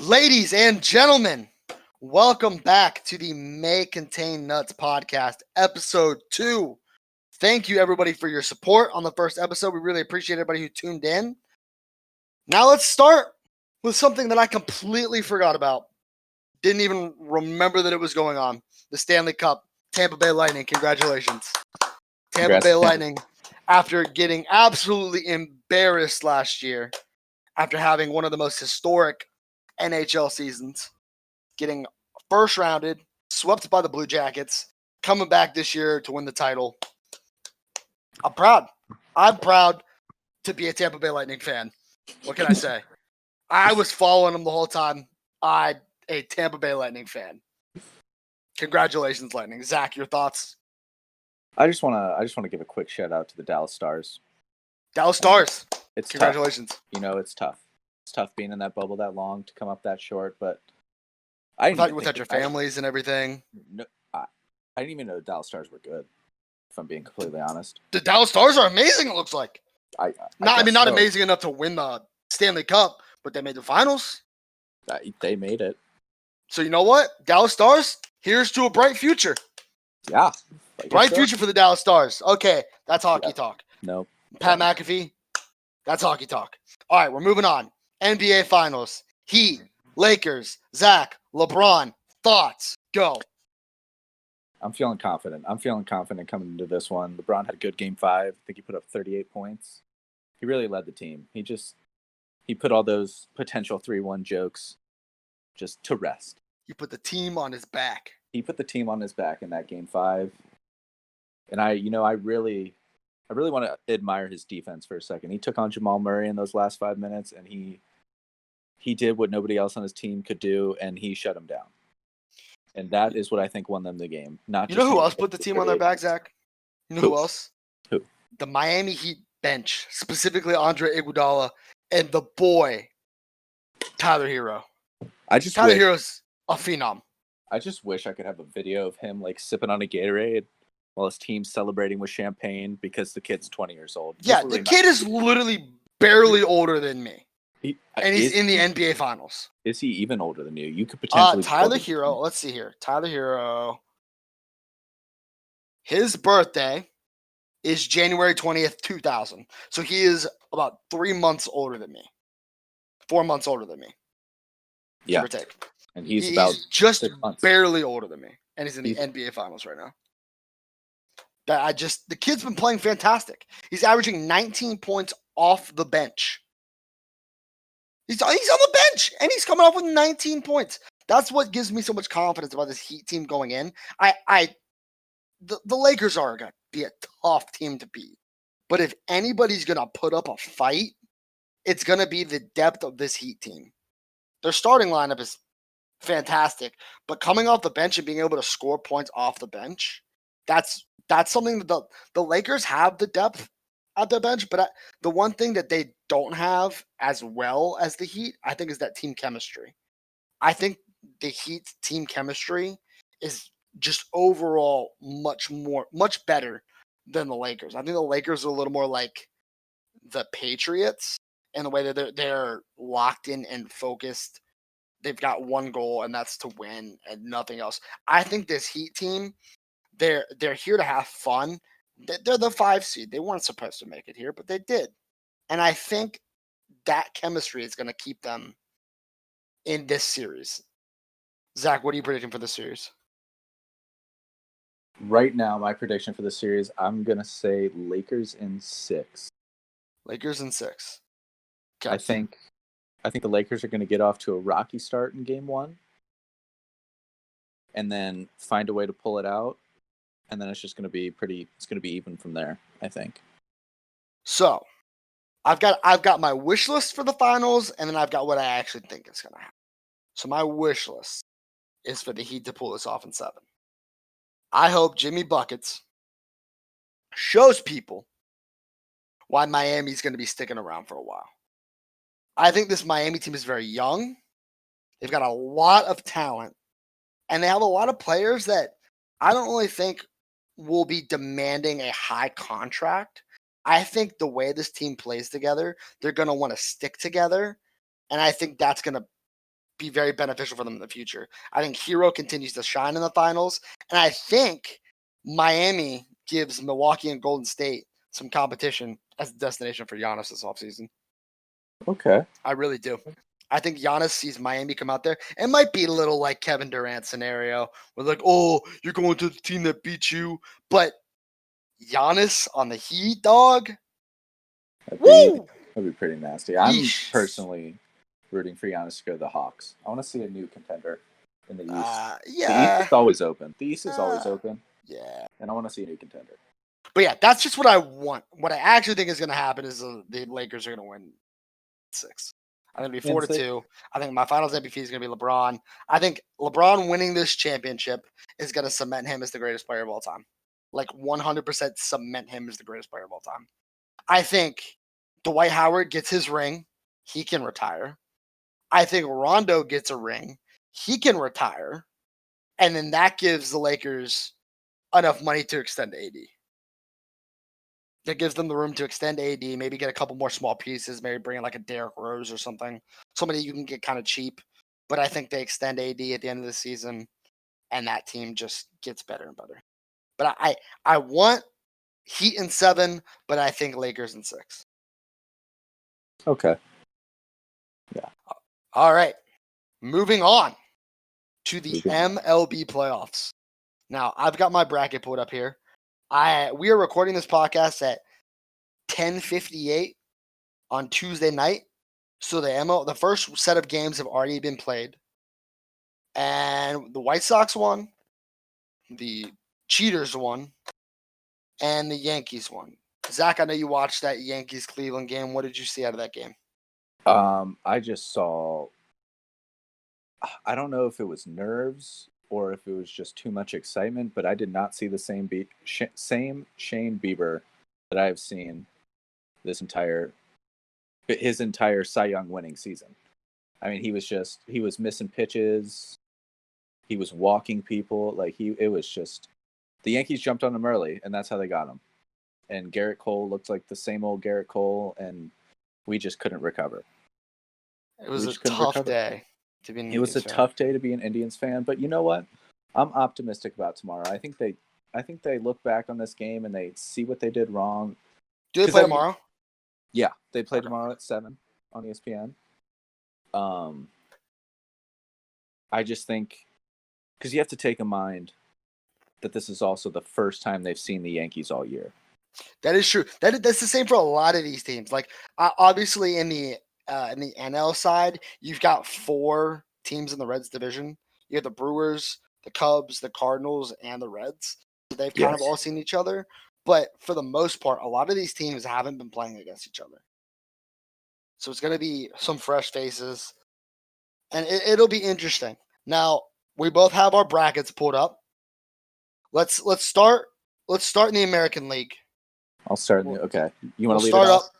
Ladies and gentlemen, welcome back to the May Contain Nuts podcast, episode 2. Thank you, everybody, for your support on the first episode. We really appreciate everybody who tuned in. Now let's start with something that I completely forgot about. Didn't even remember that it was going on. The Stanley Cup, Tampa Bay Lightning. Congratulations. Tampa Bay Lightning, after getting absolutely embarrassed last year, after having one of the most historic NHL seasons, getting first rounded, swept by the Blue Jackets, coming back this year to win the title. I'm proud. I'm proud to be a Tampa Bay Lightning fan. What can I say? I was following them the whole time. I'm a Tampa Bay Lightning fan. Congratulations, Lightning. Zach, your thoughts? I just want to give a quick shout out to the Dallas Stars. Dallas Stars. It's Congratulations. Tough. You know, it's tough. It's tough being in that bubble that long to come up that short, but without your families and everything. No, I didn't even know the Dallas Stars were good, if I'm being completely honest. The Dallas Stars are amazing, it looks like. Not amazing enough to win the Stanley Cup, but they made the finals. They made it. So you know what? Dallas Stars, here's to a bright future. Yeah. Bright future for the Dallas Stars. Okay, that's hockey talk. Nope. Pat McAfee, that's hockey talk. All right, we're moving on. NBA Finals. Heat, Lakers, Zach, LeBron. Thoughts? Go. I'm feeling confident. Coming into this one. LeBron had a good game 5. I think he put up 38 points. He really led the team. He put all those potential 3-1 jokes just to rest. He put the team on his back. He put the team on his back in that game 5. And I really want to admire his defense for a second. He took on Jamal Murray in those last 5 minutes, and he did what nobody else on his team could do, and he shut him down. And that is what I think won them the game. You know who else put the team on their back, Zach? You know who else? Who? The Miami Heat bench, specifically Andre Iguodala and the boy, Tyler Hero. Tyler Hero's a phenom. I just wish I could have a video of him like sipping on a Gatorade while his team's celebrating with champagne because the kid's 20 years old. Yeah, the kid is literally barely older than me. He's in the NBA Finals. Is he even older than you? You could potentially... Tyler Hero, let's see here. Tyler Hero. His birthday is January 20th, 2000. So he is about 3 months older than me. 4 months older than me. Yeah. Give or take. And he's about just barely older than me. And he's in the NBA Finals right now. The kid's been playing fantastic. He's averaging 19 points off the bench. He's on the bench, and he's coming off with 19 points. That's what gives me so much confidence about this Heat team going in. The Lakers are going to be a tough team to beat. But if anybody's going to put up a fight, it's going to be the depth of this Heat team. Their starting lineup is fantastic, but coming off the bench and being able to score points off the bench, that's something that the Lakers have the depth at their bench, but the one thing that they don't have as well as the Heat, I think, is that team chemistry. I think the Heat's team chemistry is just overall much better than the Lakers. I think the Lakers are a little more like the Patriots in the way that they're locked in and focused. They've got one goal, and that's to win and nothing else. I think this Heat team, they're here to have fun. They're the 5 seed. They weren't supposed to make it here, but they did. And I think that chemistry is going to keep them in this series. Zach, what are you predicting for this series? Right now, my prediction for the series, I'm going to say Lakers in 6. Lakers in 6. Okay. I think the Lakers are going to get off to a rocky start in game 1 and then find a way to pull it out. And then it's just going to be even from there, I think. So, I've got my wish list for the finals, and then I've got what I actually think is going to happen. So my wish list is for the Heat to pull this off in 7. I hope Jimmy Buckets shows people why Miami's going to be sticking around for a while. I think this Miami team is very young. They've got a lot of talent, and they have a lot of players that I don't really think will be demanding a high contract. I think the way this team plays together, they're going to want to stick together. And I think that's going to be very beneficial for them in the future. I think Hero continues to shine in the finals, and I think Miami gives Milwaukee and Golden State some competition as a destination for Giannis this offseason. Okay. I really do. I think Giannis sees Miami come out there. It might be a little like Kevin Durant scenario where like, oh, you're going to the team that beat you. But Giannis on the Heat, dog. That'd be pretty nasty. I'm Yeesh. personally rooting for Giannis to go to the Hawks. I want to see a new contender in the East. The East Yeah. is always open. The East is always open. Yeah. And I want to see a new contender. But yeah, that's just what I want. What I actually think is going to happen is the Lakers are going to win 6. I think it'll be 4-2. I think my finals MVP is going to be LeBron. I think LeBron winning this championship is going to cement him as the greatest player of all time. Like 100% cement him as the greatest player of all time. I think Dwight Howard gets his ring. He can retire. I think Rondo gets a ring. He can retire. And then that gives the Lakers enough money to extend AD. That gives them the room to extend AD, maybe get a couple more small pieces, maybe bring in like a Derrick Rose or something. Somebody you can get kind of cheap. But I think they extend AD at the end of the season, and that team just gets better and better. But I want Heat in 7, but I think Lakers in 6. Okay. Yeah. All right. Moving on to the MLB playoffs. Now, I've got my bracket pulled up here. We are recording this podcast at 10:58 on Tuesday night. So the first set of games have already been played. And the White Sox won, the Cheaters won, and the Yankees won. Zach, I know you watched that Yankees-Cleveland game. What did you see out of that game? I just saw, I don't know if it was nerves or if it was just too much excitement, but I did not see the same Shane Bieber that I've seen his entire Cy Young winning season. I mean, he was missing pitches. He was walking people. It was just, the Yankees jumped on him early, and that's how they got him. And Garrett Cole looked like the same old Garrett Cole, and we just couldn't recover. It was a tough day to be an Indians fan. It was a tough day to be an Indians fan, but you know what? I'm optimistic about tomorrow. I think they look back on this game and they see what they did wrong. Do they play tomorrow? Yeah, they play tomorrow at 7 on ESPN. I just think, because you have to take in mind that this is also the first time they've seen the Yankees all year. That is true. That's the same for a lot of these teams. Like obviously in the NL side, you've got 4 teams in the Reds division. You have the Brewers, the Cubs, the Cardinals, and the Reds. So they've kind of all seen each other. But for the most part, a lot of these teams haven't been playing against each other. So it's going to be some fresh faces. And it'll be interesting. Now, we both have our brackets pulled up. Let's start in the American League. I'll start. Okay. You want to lead it off?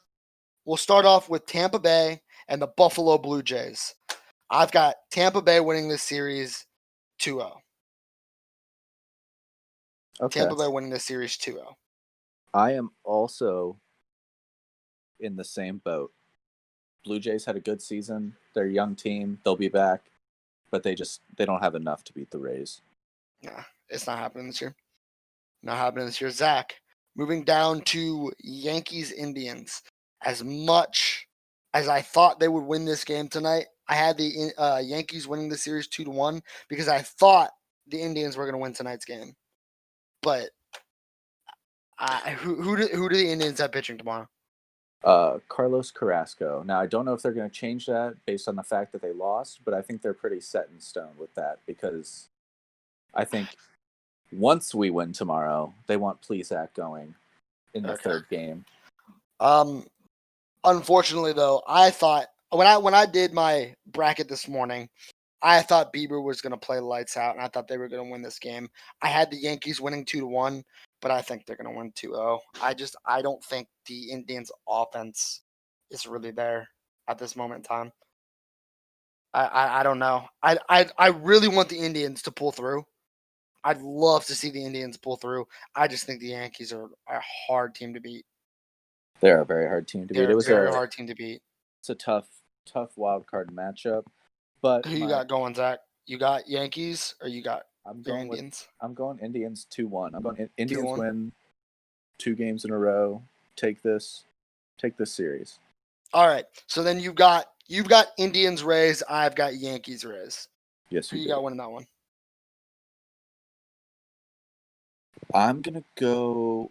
We'll start off with Tampa Bay and the Buffalo Blue Jays. I've got Tampa Bay winning this series 2-0. Okay. Tampa Bay winning this series 2-0. I am also in the same boat. Blue Jays had a good season. They're a young team. They'll be back. But they don't have enough to beat the Rays. Yeah, it's not happening this year. Not happening this year. Zach, moving down to Yankees-Indians. As much as I thought they would win this game tonight, I had the Yankees winning the series 2-1 because I thought the Indians were going to win tonight's game. But who do the Indians have pitching tomorrow? Carlos Carrasco. Now, I don't know if they're going to change that based on the fact that they lost, but I think they're pretty set in stone with that because I think once we win tomorrow, they want Plesac going in the third game. Unfortunately, though, I thought when I did my bracket this morning, I thought Bieber was going to play lights out, and I thought they were going to win this game. I had the Yankees winning 2-1, but I think they're going to win 2-0. I don't think the Indians' offense is really there at this moment in time. I don't know. I really want the Indians to pull through. I'd love to see the Indians pull through. I just think the Yankees are a hard team to beat. They're a very hard team to beat. It was a very hard team to beat. It's a tough wild card matchup. But Who you got going, Zach? You got Yankees or you got I'm your going with Indians? I'm going Indians 2-1. I'm going Indians 2-1. win 2 games in a row. Take this series. All right. So then you've got Indians Rays. I've got Yankees Rays. Yes, Who you you do. got winning that one? I'm gonna go.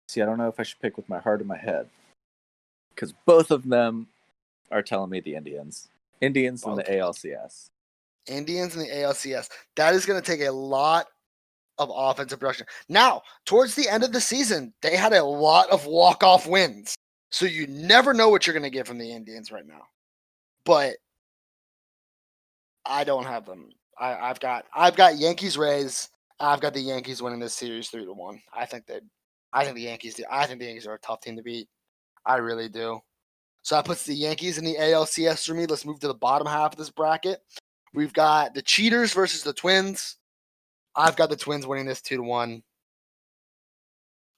See, I don't know if I should pick with my heart or my head, because both of them are telling me the Indians. Indians in the ALCS. Indians in the ALCS. That is going to take a lot of offensive production. Now, towards the end of the season, they had a lot of walk-off wins. So you never know what you're going to get from the Indians right now. But I don't have them. I've got Yankees Rays. I've got the Yankees winning this series 3-1. I think the Yankees are a tough team to beat. I really do. So that puts the Yankees in the ALCS for me. Let's move to the bottom half of this bracket. We've got the Cheaters versus the Twins. I've got the Twins winning this 2-1.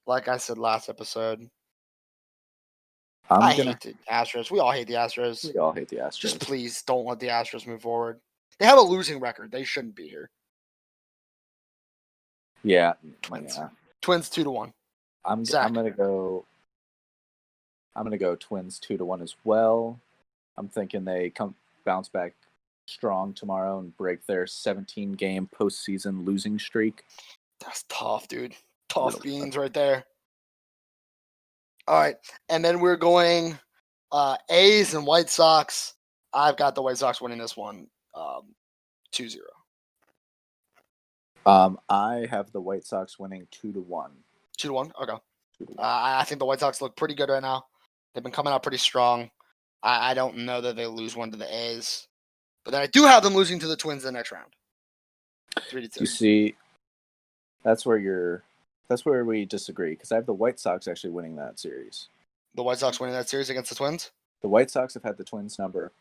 Like I said last episode, I hate the Astros. We all hate the Astros. We all hate the Astros. Just please don't let the Astros move forward. They have a losing record. They shouldn't be here. Yeah. Twins. Yeah. Twins 2-1. I'm gonna go Twins 2-1 as well. I'm thinking they bounce back strong tomorrow and break their 17-game postseason losing streak. That's tough, dude. Tough beans right there. All right. And then we're going A's and White Sox. I've got the White Sox winning this one 2-0. I have the White Sox winning 2-1. 2-1? Okay. I think the White Sox look pretty good right now. They've been coming out pretty strong. I don't know that they lose one to the A's. But then I do have them losing to the Twins the next round. 3-2. You see, that's where we disagree, because I have the White Sox actually winning that series. The White Sox winning that series against the Twins? The White Sox have had the Twins number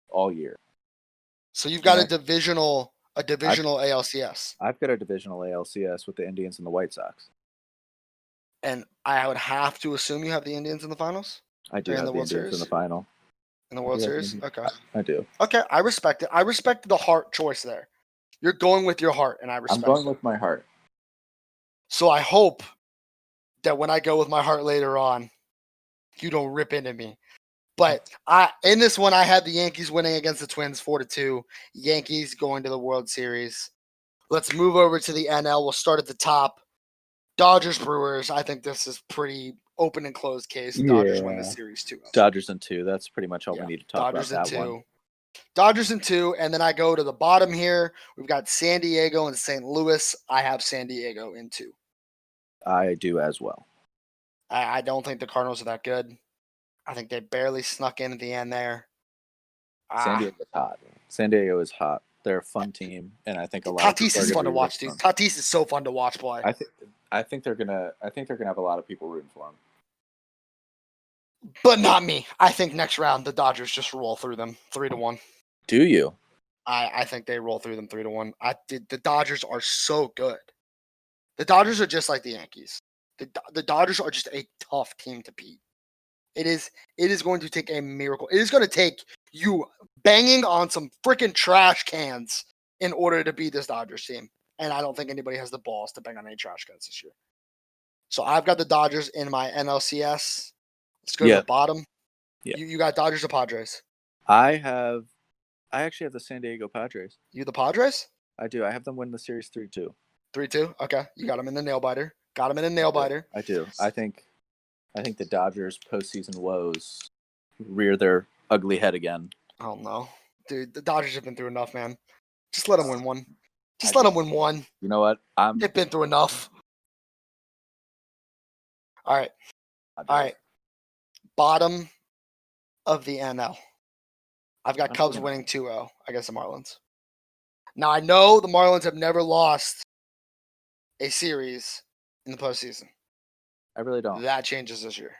all year. So you've got a divisional ALCS. I've got a divisional ALCS with the Indians and the White Sox. And I would have to assume you have the Indians in the finals? I do have the Indians in the final. In the World Series? Okay. I do. Okay, I respect it. I respect the heart choice there. You're going with your heart, and I respect it. I'm going with my heart. So I hope that when I go with my heart later on, you don't rip into me. But in this one, I had the Yankees winning against the Twins 4-2. Yankees going to the World Series. Let's move over to the NL. We'll start at the top. Dodgers Brewers. I think this is pretty open and closed case. Dodgers win the series 2-0. Dodgers in 2. That's pretty much all we need to talk about that one. Dodgers in 2, and then I go to the bottom here. We've got San Diego and St. Louis. I have San Diego in 2. I do as well. I don't think the Cardinals are that good. I think they barely snuck in at the end there. San Diego's hot. San Diego is hot. They're a fun team, and I think a lot. Tatis is fun to watch, dude. Tatis is so fun to watch play. I think they're gonna have a lot of people rooting for him. But not me. I think next round the Dodgers just roll through them 3-1. Do you? I think they roll through them 3-1. The Dodgers are so good. The Dodgers are just like the Yankees. The Dodgers are just a tough team to beat. It is going to take a miracle. It is going to take you banging on some freaking trash cans in order to beat this Dodgers team. And I don't think anybody has the balls to bang on any trash cans this year. So I've got the Dodgers in my NLCS. Let's go to the bottom. Yeah. You got Dodgers or Padres? I actually have the San Diego Padres. You the Padres? I do. I have them win the series 3-2. 3-2? Okay. You got them in the nail biter. Got them in a nail biter. I do. I think the Dodgers postseason woes rear their ugly head again. Oh no. Dude, the Dodgers have been through enough, man. Just let them win one. Let them win one. You know what? They've been through enough. All right. Bottom of the NL. I've got Cubs winning 2-0 against the Marlins. Now, I know the Marlins have never lost a series in the postseason. I really don't. That changes this year.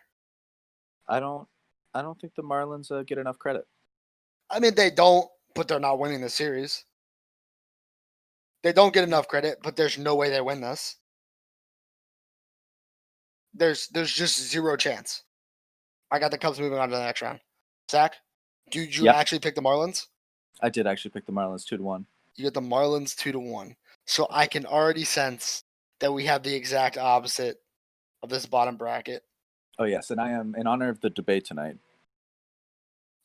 I don't think the Marlins get enough credit. I mean, they don't, but they're not winning the series. They don't get enough credit, but there's no way they win this. There's just zero chance. I got the Cubs moving on to the next round. Zach? Did you Yep. actually pick the Marlins? I did actually pick the Marlins 2-1. You get the Marlins 2-1. So I can already sense that we have the exact opposite of this bottom bracket. Oh yes, and I am in honor of the debate tonight.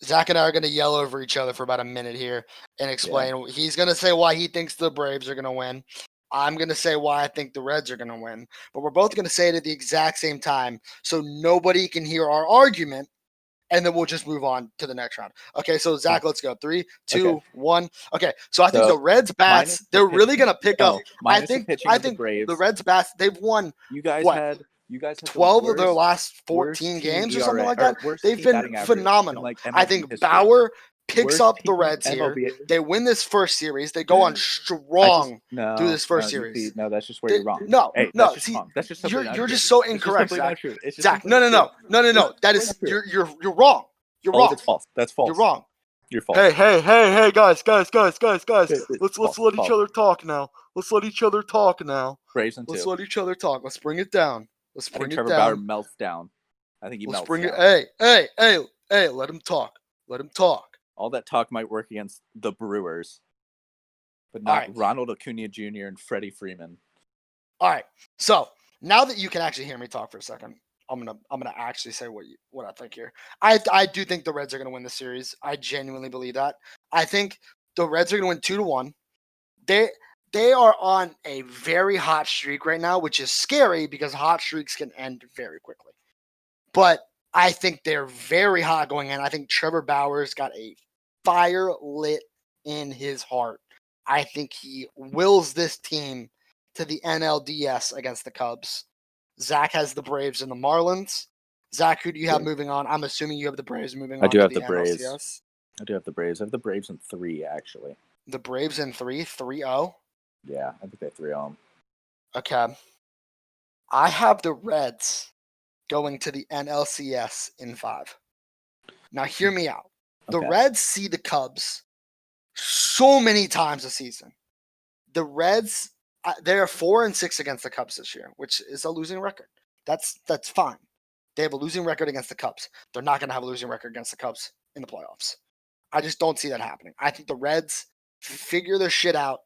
Zach and I are going to yell over each other for about a minute here and explain. Yeah. He's going to say why he thinks the Braves are going to win. I'm going to say why I think the Reds are going to win. But we're both going to say it at the exact same time so nobody can hear our argument, and then we'll just move on to the next round. Okay, so Zach, let's go. 3, 2, 1. Okay, so I think the Reds bats, they're really going to pick up. I think the Reds bats, they've won You guys what? had 12 of their last 14 games or something like that. They've been phenomenal. I think Bauer picks up the Reds here. They win this first series. They go on strong through this first series. No, that's just where you're wrong. No, hey, no. That's see, just you're just so incorrect, Zach. Zach, no. That is you're wrong. You're wrong. That's false. That's false. You're wrong. You're false. Hey, guys. Let's let each other talk now. Let's let each other talk now. Braves and Let's 2. let each other talk. Let's bring it down. I think Trevor Bauer melts down. I think he melts down. Hey, let him talk. Let him talk. All that talk might work against the Brewers, but not Ronald Acuna Jr. and Freddie Freeman. All right. So now that you can actually hear me talk for a second, I'm gonna actually say what I think here. I do think the Reds are gonna win the series. I genuinely believe that. I think the Reds are gonna win 2-1. They are on a very hot streak right now, which is scary because hot streaks can end very quickly. But I think they're very hot going in. I think Trevor Bauer's got a fire lit in his heart. I think he wills this team to the NLDS against the Cubs. Zach has the Braves and the Marlins. Zach, who do you have moving on? I'm assuming you have the Braves moving on. I do have the Braves. NLCS. I do have the Braves. I have the Braves in 3, actually. The Braves in 3-0? Yeah, I think they 3-0. Okay. I have the Reds going to the NLCS in 5. Now, hear me out. The Reds see the Cubs so many times a season. The Reds, they're 4-6 against the Cubs this year, which is a losing record. That's fine. They have a losing record against the Cubs. They're not going to have a losing record against the Cubs in the playoffs. I just don't see that happening. I think the Reds figure their shit out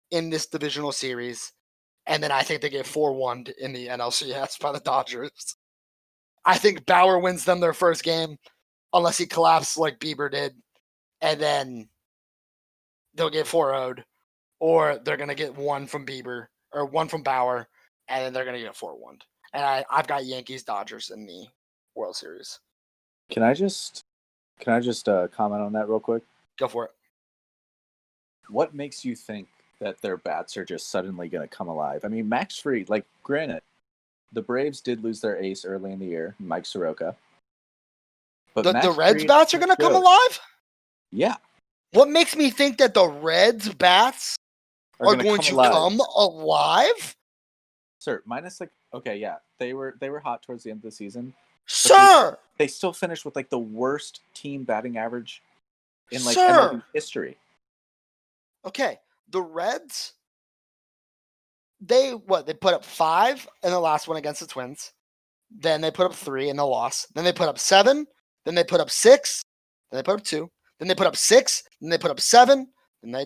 in this divisional series, and then I think they get 4-1 in the NLCS by the Dodgers. I think Bauer wins them their first game, unless he collapses like Bieber did, and then they'll get 4-0'd, or they're going to get 1 from Bieber, or 1 from Bauer, and then they're going to get 4-1. And I've got Yankees Dodgers in the World Series. Can I just comment on that real quick? Go for it. What makes you think that their bats are just suddenly going to come alive? I mean, Max Fried, like, granted, the Braves did lose their ace early in the year, Mike Soroka. But the Reds bats are going to come alive? Yeah. What makes me think that the Reds bats are going to come alive? Sir, minus they were hot towards the end of the season. Sir, they still finished with like the worst team batting average in like MLB history. Okay, the Reds, they put up 5 in the last one against the Twins. Then they put up 3 in the loss. Then they put up 7. Then they put up 6. Then they put up 2. Then they put up 6. Then they put up 7. Then they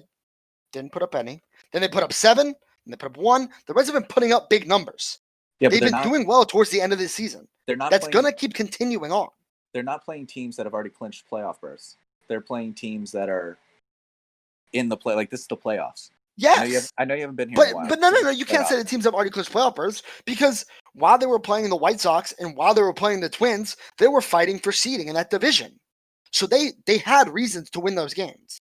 didn't put up any. Then they put up 7. Then they put up 1. The Reds have been putting up big numbers. Yeah, they've been doing well towards the end of the season. That's going to keep continuing on. They're not playing teams that have already clinched playoff berths. They're playing teams that are in the play. Like, this is the playoffs. Yes. I know you haven't been here in a while. But no. You can't say the teams have already clinched playoff berths because while they were playing the White Sox and while they were playing the Twins, they were fighting for seeding in that division. So they had reasons to win those games.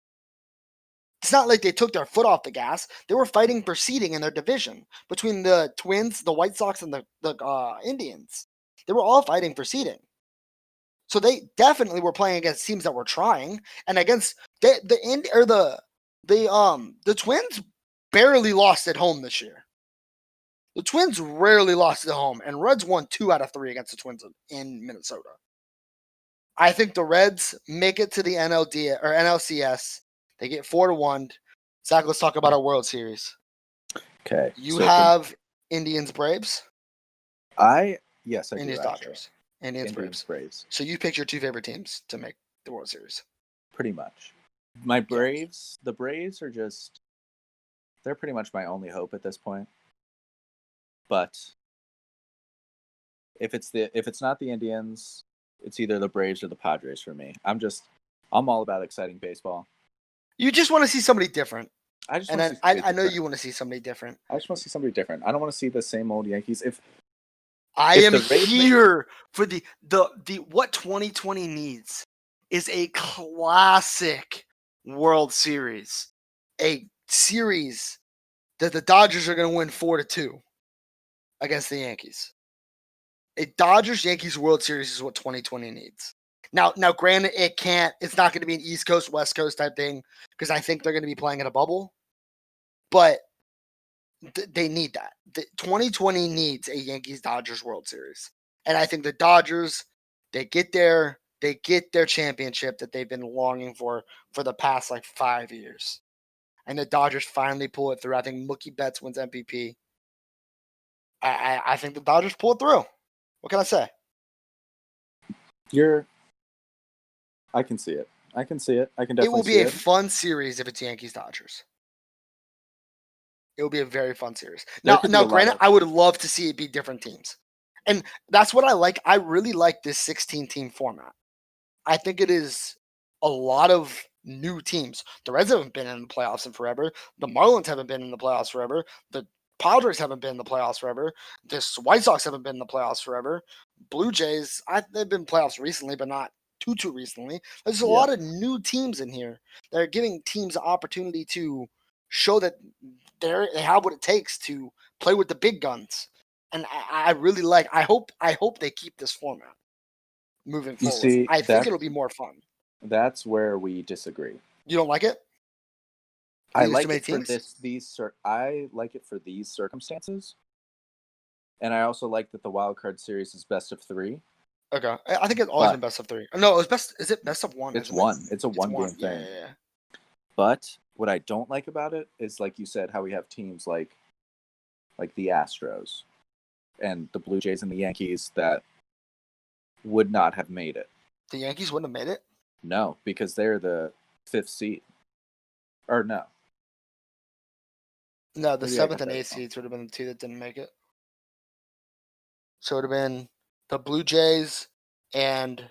It's not like they took their foot off the gas. They were fighting for seeding in their division between the Twins, the White Sox, and the Indians. They were all fighting for seeding. So they definitely were playing against teams that were trying, and against the Twins barely lost at home this year. The Twins rarely lost at home, and Reds won 2 out of 3 against the Twins in Minnesota. I think the Reds make it to the NLCS. They get 4-1. Zach, let's talk about our World Series. Okay. You have Indians Braves? Yes, I Indians do. Dodgers. Indians Braves. Braves. So you picked your 2 favorite teams to make the World Series. pretty much. My Braves, the Braves are just, they're pretty much my only hope at this point. But if it's not the Indians, it's either the Braves or the Padres for me. I'm all about exciting baseball. You just want to see somebody different. I just And want to see I somebody know different. you want to see somebody different. I just want to see somebody different. I don't want to see the same old Yankees. I If am the Rays here for the what 2020 needs is a classic World Series. A series that the Dodgers are going to win 4-2 against the Yankees. A Dodgers-Yankees World Series is what 2020 needs. Now, granted, it's not going to be an East Coast, West Coast type thing because I think they're going to be playing in a bubble. But they need that. 2020 needs a Yankees-Dodgers World Series. And I think the Dodgers, they get their championship that they've been longing for the past 5 years. And the Dodgers finally pull it through. I think Mookie Betts wins MVP. I think the Dodgers pull it through. What can I say? I can see it. I can see it. I can It definitely will be see a it. fun series if it's Yankees-Dodgers. It will be a very fun series. Now, granted, I would love to see it be different teams. And that's what I like. I really like this 16-team format. I think it is a lot of new teams. The Reds haven't been in the playoffs in forever. The Marlins haven't been in the playoffs forever. The Padres haven't been in the playoffs forever. The White Sox haven't been in the playoffs forever. Blue Jays, they've been in playoffs recently, but not too recently. There's a lot of new teams in here that are giving teams an opportunity to show that they have what it takes to play with the big guns. And I really like. I hope they keep this format moving forward. See, I think it'll be more fun. That's where we disagree. You don't like it? I like it for I like it for these circumstances, and I also like that the wild card series is best of 3. Okay, I think it's always been best of 3. No, it was best. Is it best of 1? It's one. It's a one game thing. Yeah. But what I don't like about it is, like you said, how we have teams like the Astros and the Blue Jays and the Yankees that would not have made it. The Yankees wouldn't have made it? No, because they're the 5th seed. Or no. No, the 7th and 8th seeds would have been the 2 that didn't make it. So it would have been the Blue Jays and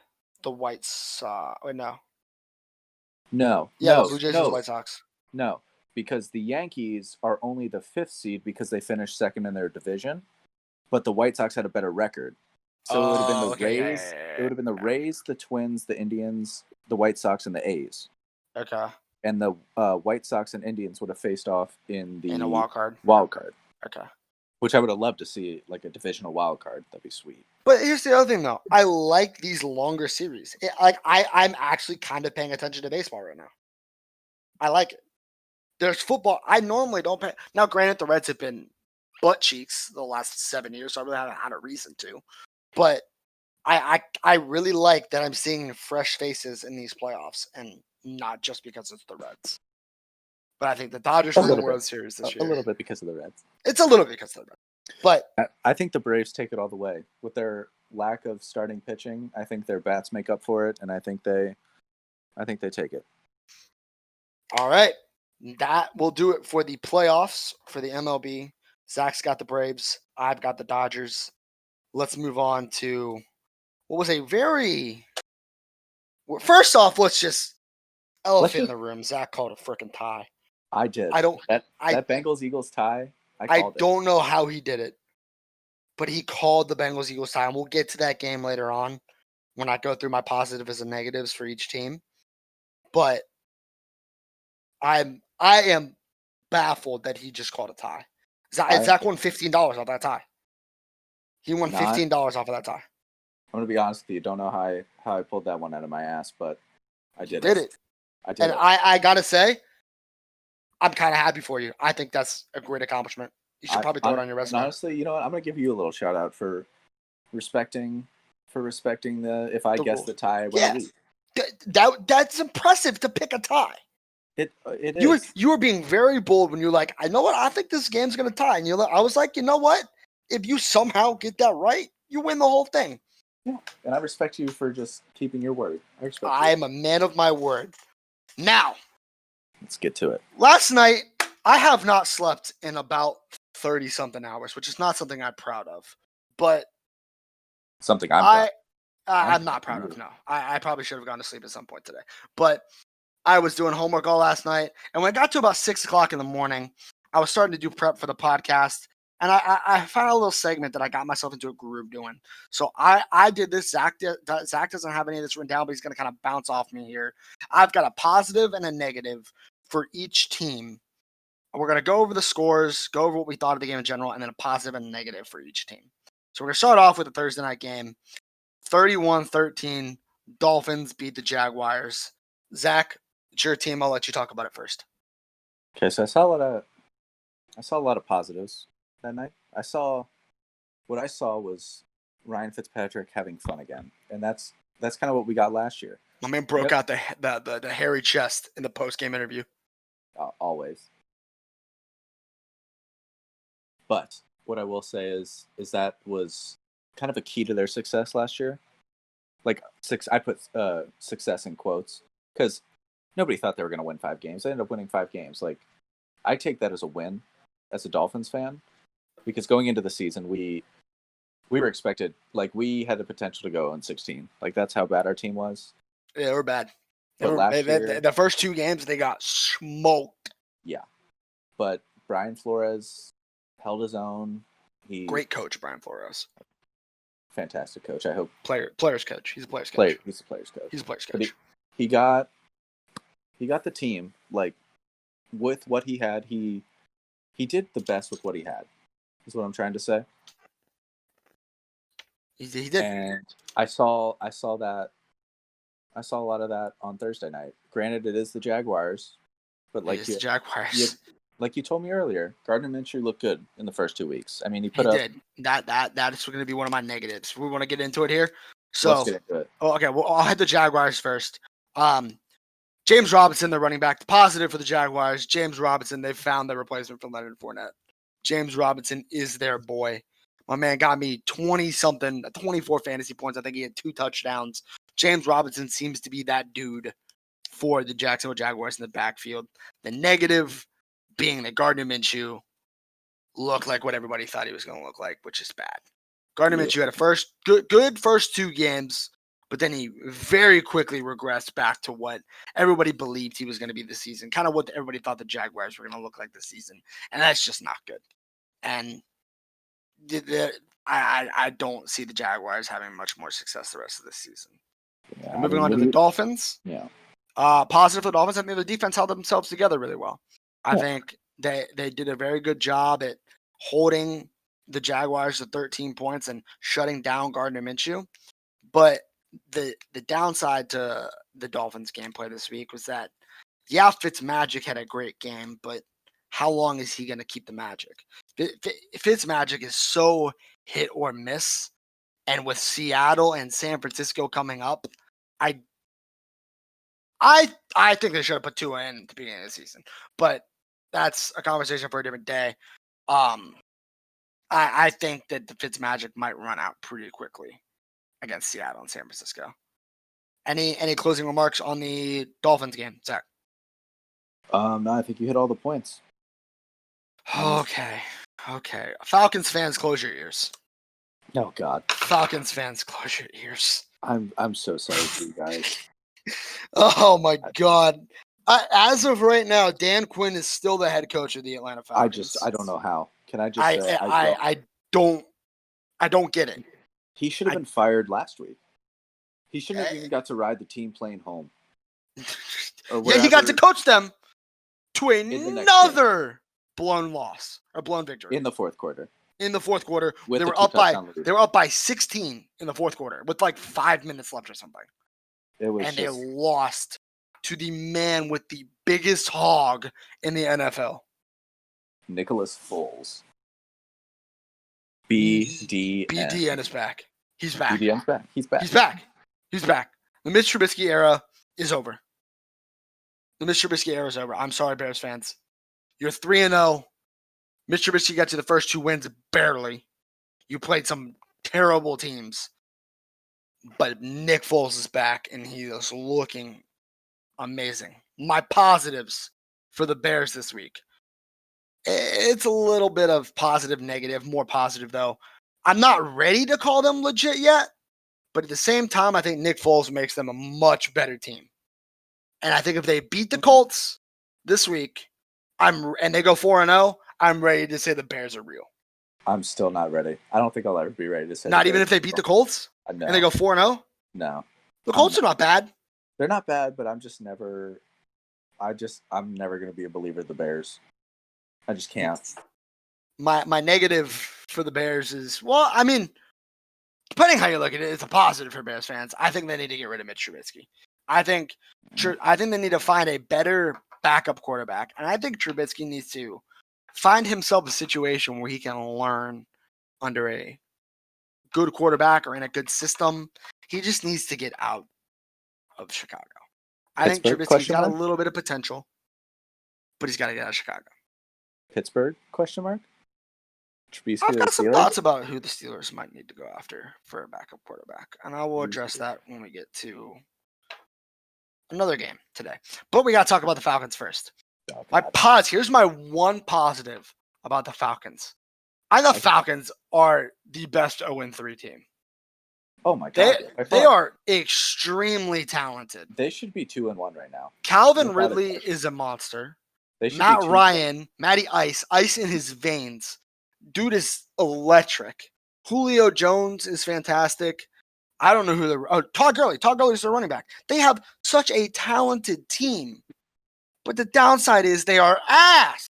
the White Sox. Wait, no. No. Yeah, no, the Blue Jays no, and the White Sox. No, because the Yankees are only the 5th seed because they finished second in their division, but the White Sox had a better record. So it would have been the Rays. It would have been the Rays, the Twins, the Indians, the White Sox, and the A's. Okay. And the White Sox and Indians would have faced off in a wild card. Okay. Which I would have loved to see, like a divisional wild card. That'd be sweet. But here's the other thing, though. I like these longer series. I'm actually kind of paying attention to baseball right now. I like it. There's football. I normally don't pay. Now, granted, the Reds have been butt cheeks the last 7 years, so I really haven't had a reason to. But I really like that I'm seeing fresh faces in these playoffs, and not just because it's the Reds. But I think the Dodgers win the World Series this year. A little bit because of the Reds. It's a little bit because of the Reds. But I think the Braves take it all the way. With their lack of starting pitching, I think their bats make up for it, and I think they take it. All right. That will do it for the playoffs for the MLB. Zach's got the Braves. I've got the Dodgers. Let's move on to what was a very... First off, let's just... Elephant in the room. Zach called a freaking tie. I did. That Bengals-Eagles tie, I don't know how he did it, but he called the Bengals-Eagles tie, and we'll get to that game later on when I go through my positives and negatives for each team. But I am baffled that he just called a tie. Zach won $15 off that tie. He won $15 off of that tie. I'm going to be honest with you. Don't know how I pulled that one out of my ass, but I did it. I did it. I got to say, I'm kind of happy for you. I think that's a great accomplishment. You should probably throw it on your resume. Honestly, you know what? I'm going to give you a little shout out for respecting the if I guess the tie. That's impressive to pick a tie. It is. You were being very bold when you're like, I know what? I think this game's going to tie. And I was like, you know what? If you somehow get that right, you win the whole thing. Yeah, and I respect you for just keeping your word. I am a man of my word. Now, Let's get to it. last night, I have not slept in about 30-something hours, which is not something I'm proud of. But Something I'm I'm not proud of, no. I probably should have gone to sleep at some point today. But I was doing homework all last night, and when I got to about 6 o'clock in the morning, I was starting to do prep for the podcast, and I found a little segment that I got myself into a groove doing. So I did this. Zach doesn't have any of this written down, but he's going to kind of bounce off me here. I've got a positive and a negative for each team. We're going to go over the scores, go over what we thought of the game in general, and then a positive and a negative for each team. So we're going to start off with the Thursday night game. 31-13, Dolphins beat the Jaguars. Zach, it's your team. I'll let you talk about it first. Okay, so I saw a lot of positives that night. What I saw was Ryan Fitzpatrick having fun again, and that's kind of what we got last year. My man broke out the hairy chest in the post-game interview. Always. But what I will say is that was kind of a key to their success last year. Like I put success in quotes because nobody thought they were going to win 5 games. They ended up winning 5 games. Like, I take that as a win as a Dolphins fan because going into the season, we were expected, like, we had the potential to go 0-16. Like, that's how bad our team was. Yeah, they were bad. Last year, the first 2 games, they got smoked. Yeah. But Brian Flores held his own. Great coach, Brian Flores. Fantastic coach. I hope players coach. He's a players coach. He's a players coach. He's a players coach. But he got the team, like, with what he had. He did the best with what he had. Is what I'm trying to say. He did. And I saw a lot of that on Thursday night. Granted, it is the Jaguars, but like the Jaguars. Like you told me earlier, Gardner Minshew looked good in the first 2 weeks. I mean, he did. That is going to be one of my negatives. We want to get into it here. So let's get into it. Okay. Well, I'll hit the Jaguars first. James Robinson, the running back. The positive for the Jaguars, James Robinson. They've found their replacement for Leonard Fournette. James Robinson is their boy. My man got me 20-something, 24 fantasy points. I think he had 2 touchdowns. James Robinson seems to be that dude for the Jacksonville Jaguars in the backfield. The negative being that Gardner Minshew looked like what everybody thought he was going to look like, which is bad. Gardner Minshew had a good first 2 games, but then he very quickly regressed back to what everybody believed he was going to be this season, kind of what everybody thought the Jaguars were going to look like this season, and that's just not good. And I don't see the Jaguars having much more success the rest of this season. Yeah, moving on to the Dolphins. Yeah. Positive for the Dolphins. I think the defense held themselves together really well. I think they did a very good job at holding the Jaguars to 13 points and shutting down Gardner Minshew. But the downside to the Dolphins gameplay this week was that, yeah, Fitzmagic had a great game, but how long is he going to keep the magic? Fitzmagic is so hit or miss, and with Seattle and San Francisco coming up, I think they should have put Tua in at the beginning of the season, but that's a conversation for a different day. I think that the Fitzmagic might run out pretty quickly against Seattle and San Francisco. Any closing remarks on the Dolphins game, Zach? No, I think you hit all the points. Okay. Falcons fans, close your ears. Oh God. Falcons fans, close your ears. I'm so sorry for you guys. Oh my God. As of right now, Dan Quinn is still the head coach of the Atlanta Falcons. I don't know how. Can I just say I don't get it. He should have been fired last week. He shouldn't have even got to ride the team plane home. Yeah, he got to coach them to another blown loss or blown victory in the fourth quarter. They were up by 16 in the fourth quarter with like 5 minutes left or something. They lost to the man with the biggest hog in the NFL. Nicholas Foles. BDN is back. He's back. BDN's back. He's back. The Mitch Trubisky era is over. I'm sorry, Bears fans. You're 3-0. Mitch Trubisky got to the first 2 wins barely. You played some terrible teams. But Nick Foles is back, and he is looking amazing. my positives for the Bears this week. It's a little bit of positive, negative, more positive though. I'm not ready to call them legit yet, but at the same time, I think Nick Foles makes them a much better team. And I think if they beat the Colts this week, and they go 4-0, I'm ready to say the Bears are real. I'm still not ready. I don't think I'll ever be ready to say. Not even if they beat the Colts No. and they go 4-0. No, the Colts are not bad. They're not bad, but I'm never going to be a believer of the Bears. I just can't. My negative for the Bears is, well, I mean, depending how you look at it, it's a positive for Bears fans. I think they need to get rid of Mitch Trubisky. I think they need to find a better backup quarterback, and I think Trubisky needs to find himself a situation where he can learn under a good quarterback or in a good system. He just needs to get out of Chicago. I think Trubisky's got a little bit of potential, but he's got to get out of Chicago. Pittsburgh? Question mark. Trubisky. I've got some thoughts about who the Steelers might need to go after for a backup quarterback, and I will address that when we get to another game today. But we got to talk about the Falcons first. Here's my one positive about the Falcons. I think the Falcons are the best 0-3 team. Oh my God. They are extremely talented. They should be 2-1 right now. Calvin Ridley is a monster. Matt Ryan, Matty Ice in his veins. Dude is electric. Julio Jones is fantastic. I don't know who Todd Gurley. Todd Gurley is the running back. They have such a talented team. But the downside is they are ass.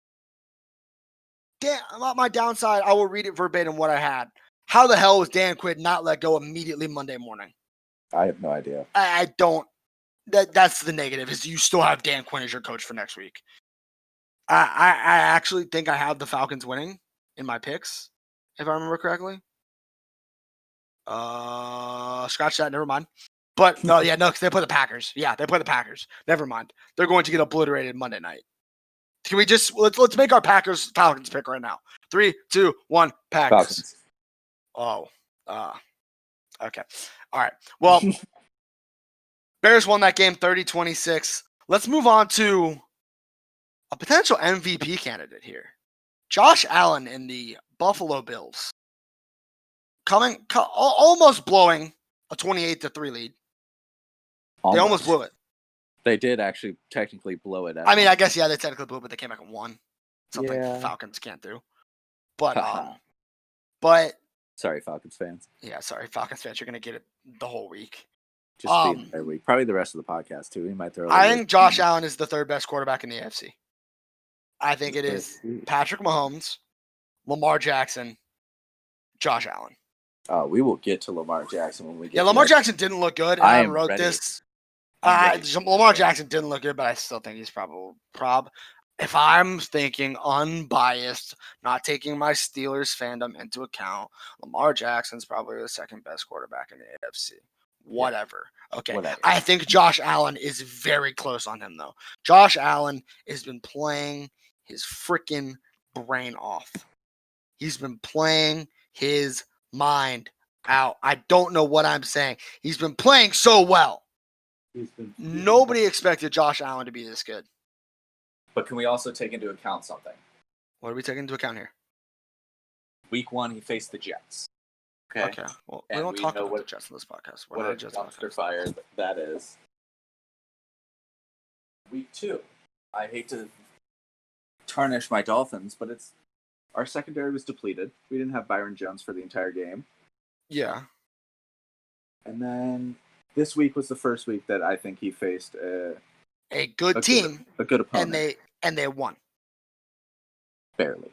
My downside, I will read it verbatim what I had. How the hell was Dan Quinn not let go immediately Monday morning? I have no idea. I don't. That's the negative, is you still have Dan Quinn as your coach for next week. I actually think I have the Falcons winning in my picks, if I remember correctly. Scratch that. Never mind. But no, because they play the Packers. Yeah, they play the Packers. Never mind. They're going to get obliterated Monday night. Can we just let's make our Falcons pick right now? 3, 2, 1, Packers. Falcons. Okay. All right. Well, Bears won that game 30-26. Let's move on to a potential MVP candidate here. Josh Allen in the Buffalo Bills. Almost blowing a 28-3 lead. They almost blew it. They did actually technically blow it. I mean, I guess, they technically blew it, but they came back and won. Something Falcons can't do. But, sorry, Falcons fans. Yeah, sorry, Falcons fans. You're going to get it the whole week. Just the entire week. Probably the rest of the podcast, too. We might throw it. I think Josh Allen is the third best quarterback in the AFC. I think it is Patrick Mahomes, Lamar Jackson, Josh Allen. We will get to Lamar Jackson when we get Lamar Jackson didn't look good. And I wrote this. Lamar Jackson didn't look good, but I still think he's probably if I'm thinking unbiased, not taking my Steelers fandom into account, Lamar Jackson's probably the second best quarterback in the AFC. Whatever. Okay. Whatever. I think Josh Allen is very close on him, though. Josh Allen has been playing his freaking brain off. He's been playing his mind out. I don't know what I'm saying. He's been playing so well. Nobody expected Josh Allen to be this good. But can we also take into account something? What are we taking into account here? Week 1, he faced the Jets. Okay. Well, we don't talk about the Jets in this podcast. What a dumpster fire that is. Week 2, I hate to tarnish my Dolphins, but our secondary was depleted. We didn't have Byron Jones for the entire game. Yeah. And then this week was the first week that I think he faced a good team, a good opponent, and they won. Barely.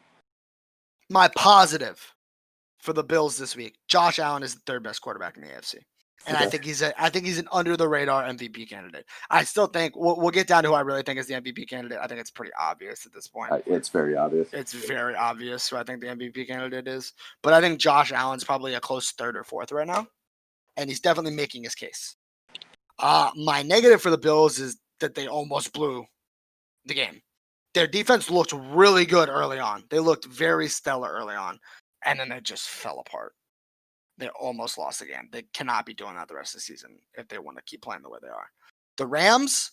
My positive for the Bills this week: Josh Allen is the third best quarterback in the AFC, and I think he's an under the radar MVP candidate. I still think we'll get down to who I really think is the MVP candidate. I think it's pretty obvious at this point. It's very obvious. It's very obvious who I think the MVP candidate is, but I think Josh Allen's probably a close third or fourth right now, and he's definitely making his case. My negative for the Bills is that they almost blew the game. Their defense looked really good early on. They looked very stellar early on, and then they just fell apart. They almost lost the game. They cannot be doing that the rest of the season if they want to keep playing the way they are. The Rams,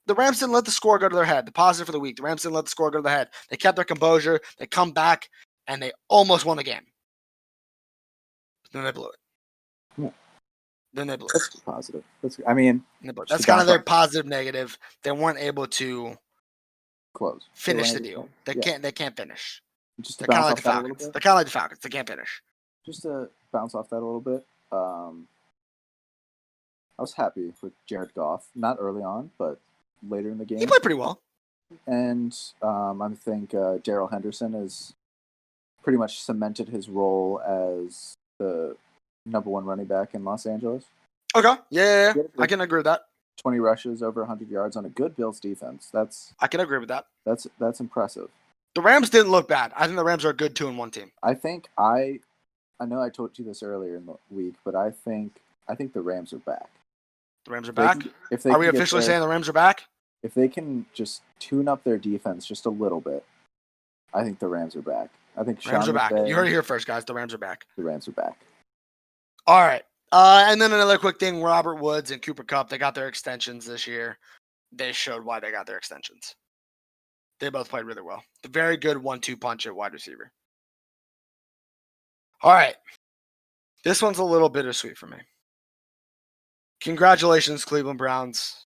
the Rams didn't let the score go to their head. The positive for the week, the Rams didn't let the score go to their head. They kept their composure. They come back, and they almost won the game. Then they blew it. Yeah. Then they blew That's it. positive. That's kind of their positive negative. They weren't able to close. Finish the deal. They can't finish. Just to They're kind bounce of like off the that a little Falcons. bit. They're kind of like the Falcons. They can't finish. Just to bounce off that a little bit. I was happy with Jared Goff. Not early on, but later in the game. He played pretty well. And I think Darrell Henderson has pretty much cemented his role as the number one running back in Los Angeles. Okay. Yeah. I can agree with that. 20 rushes, over 100 yards on a good Bills defense. I can agree with that. That's impressive. The Rams didn't look bad. I think the Rams are a good 2-1 team. I think I know I told you this earlier in the week, but I think the Rams are back. The Rams are back? Are we officially saying the Rams are back? If they can just tune up their defense just a little bit, I think the Rams are back. I think Rams are back. You heard it here first, guys. The Rams are back. The Rams are back. All right. And then another quick thing, Robert Woods and Cooper Kupp, they got their extensions this year. They showed why they got their extensions. They both played really well. The very good 1-2 punch at wide receiver. All right. This one's a little bittersweet for me. Congratulations, Cleveland Browns.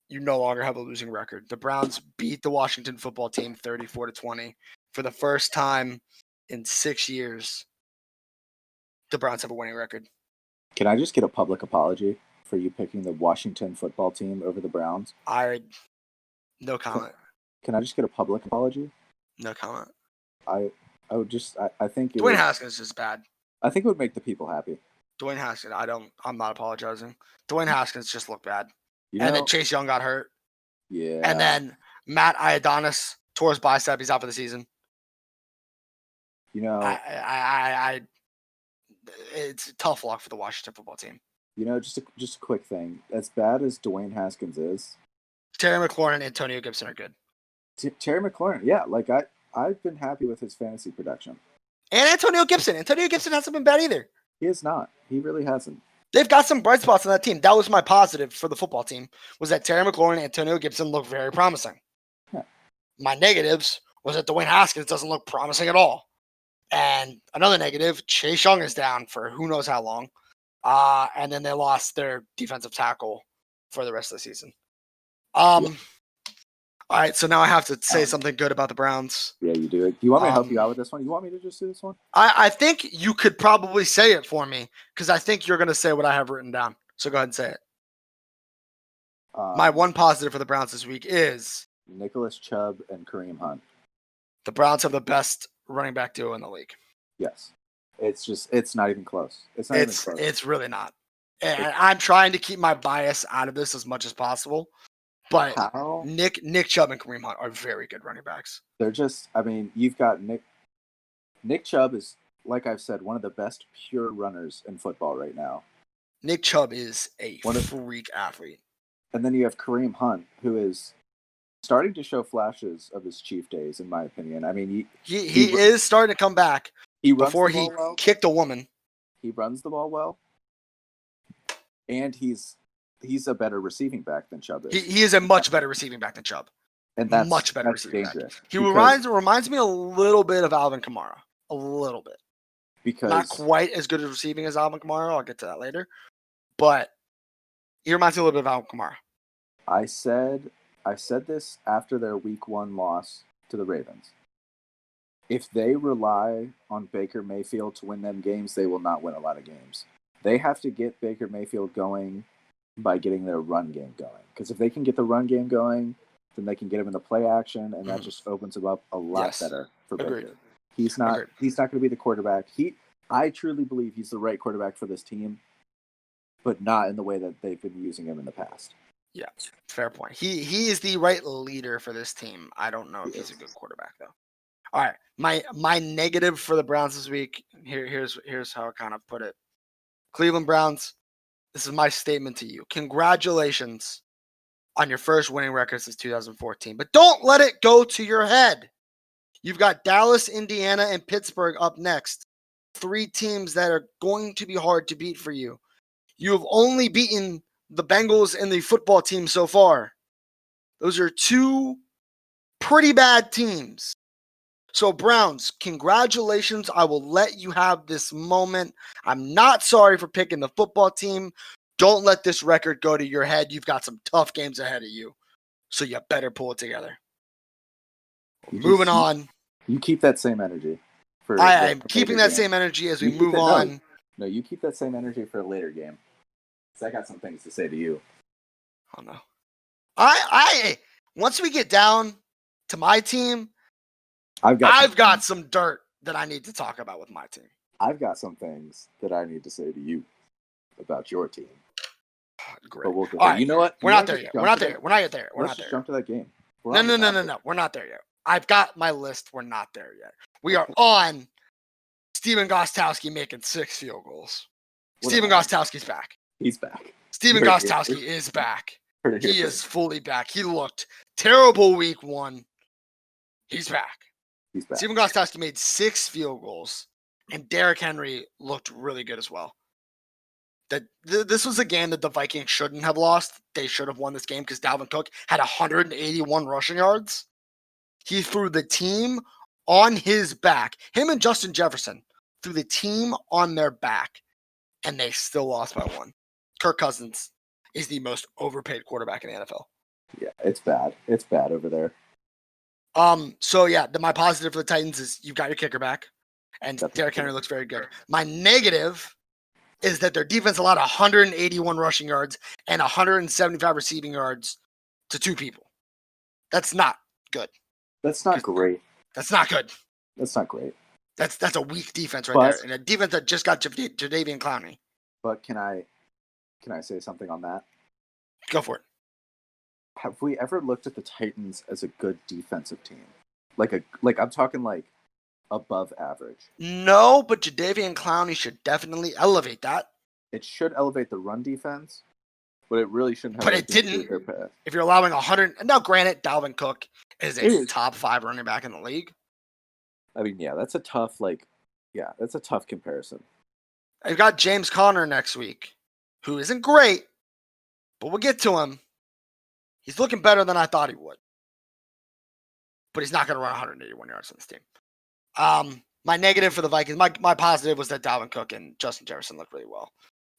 You no longer have a losing record. The Browns beat the Washington football team 34-20 for the first time in 6 years. The Browns have a winning record. Can I just get a public apology for you picking the Washington football team over the Browns? No comment. Can I just get a public apology? No comment. I would just I think Dwayne Haskins is bad. I think it would make the people happy. Dwayne Haskins, I'm not apologizing. Dwayne Haskins just looked bad. You know, and then Chase Young got hurt. Yeah. And then Matt Ioannidis tore his bicep. He's out for the season. You know, it's tough luck for the Washington football team. You know, just a quick thing. As bad as Dwayne Haskins is, Terry McLaurin and Antonio Gibson are good. Terry McLaurin, yeah, like I've been happy with his fantasy production. And Antonio Gibson. Antonio Gibson hasn't been bad either. He is not. He really hasn't. They've got some bright spots on that team. That was my positive for the football team, was that Terry McLaurin and Antonio Gibson look very promising. Yeah. My negatives was that Dwayne Haskins doesn't look promising at all. And another negative, Chase Young is down for who knows how long. And then they lost their defensive tackle for the rest of the season. All right, so now I have to say something good about the Browns. Yeah, you do. Do you want me to help you out with this one? You want me to just do this one? I think you could probably say it for me because I think you're going to say what I have written down. So go ahead and say it. My one positive for the Browns this week is Nicholas Chubb and Kareem Hunt. The Browns have the best running back duo in the league. Yes. It's not even close. It's really not. And I'm trying to keep my bias out of this as much as possible. But Nick Chubb and Kareem Hunt are very good running backs. They're just, I mean, you've got Nick Chubb is, like I've said, one of the best pure runners in football right now. Nick Chubb is a freak athlete. And then you have Kareem Hunt, who is starting to show flashes of his Chief days, in my opinion. I mean, he is starting to come back. Before he kicked a woman. He runs the ball well. And he's a better receiving back than Chubb is. He is a much better receiving back than Chubb. And that's much better receiving dangerous back. He reminds me a little bit of Alvin Kamara. A little bit. Because not quite as good at receiving as Alvin Kamara. I'll get to that later. But he reminds me a little bit of Alvin Kamara. I said this after their week 1 loss to the Ravens. If they rely on Baker Mayfield to win them games, they will not win a lot of games. They have to get Baker Mayfield going by getting their run game going. Because if they can get the run game going, then they can get him in the play action, and that just opens him up a lot better for Baker. He's not going to be the quarterback. I truly believe he's the right quarterback for this team, but not in the way that they've been using him in the past. Yeah, fair point. He is the right leader for this team. I don't know if he's a good quarterback though. All right, my negative for the Browns this week. Here's how I kind of put it. Cleveland Browns. This is my statement to you. Congratulations on your first winning record since 2014. But don't let it go to your head. You've got Dallas, Indiana, and Pittsburgh up next. 3 teams that are going to be hard to beat for you. You have only beaten the Bengals and the football team so far. Those are two pretty bad teams. So, Browns, congratulations. I will let you have this moment. I'm not sorry for picking the football team. Don't let this record go to your head. You've got some tough games ahead of you. So you better pull it together. Moving on. You keep that same energy. I am keeping that same energy as we move on. No, you keep that same energy for a later game. Because I got some things to say to you. Oh, no. I once we get down to my team, I've got some dirt that I need to talk about with my team. I've got some things that I need to say to you about your team. Great. But we'll get there. Right. You know what? We're not there yet. We're not there. We're not yet there. Let's just jump to that game. No. We're not there yet. I've got my list. We're not there yet. We are on Stephen Gostkowski making 6 field goals. Stephen Gostkowski's back. He's back. Stephen Gostkowski is back. He is fully back. He looked terrible week 1. He's back. Stephen Gostkowski made 6 field goals, and Derrick Henry looked really good as well. This was a game that the Vikings shouldn't have lost. They should have won this game because Dalvin Cook had 181 rushing yards. He threw the team on his back. Him and Justin Jefferson threw the team on their back, and they still lost by 1. Kirk Cousins is the most overpaid quarterback in the NFL. Yeah, it's bad. It's bad over there. So yeah, my positive for the Titans is you've got your kicker back, and Derrick Henry looks very good. My negative is that their defense allowed 181 rushing yards and 175 receiving yards to 2 people. That's not good. That's not great. That's not good. That's not great. That's a weak defense there, and a defense that just got Jadeveon Clowney. But can I say something on that? Go for it. Have we ever looked at the Titans as a good defensive team? Like I'm talking like above average. No, but Jadeveon Clowney should definitely elevate that. It should elevate the run defense, but it really shouldn't have. But it didn't. If you're allowing 100, now granted, Dalvin Cook is a top 5 running back in the league. I mean, yeah, that's a tough comparison. I've got James Conner next week, who isn't great, but we'll get to him. He's looking better than I thought he would. But he's not going to run 181 yards on this team. My negative for the Vikings, my positive was that Dalvin Cook and Justin Jefferson looked really well.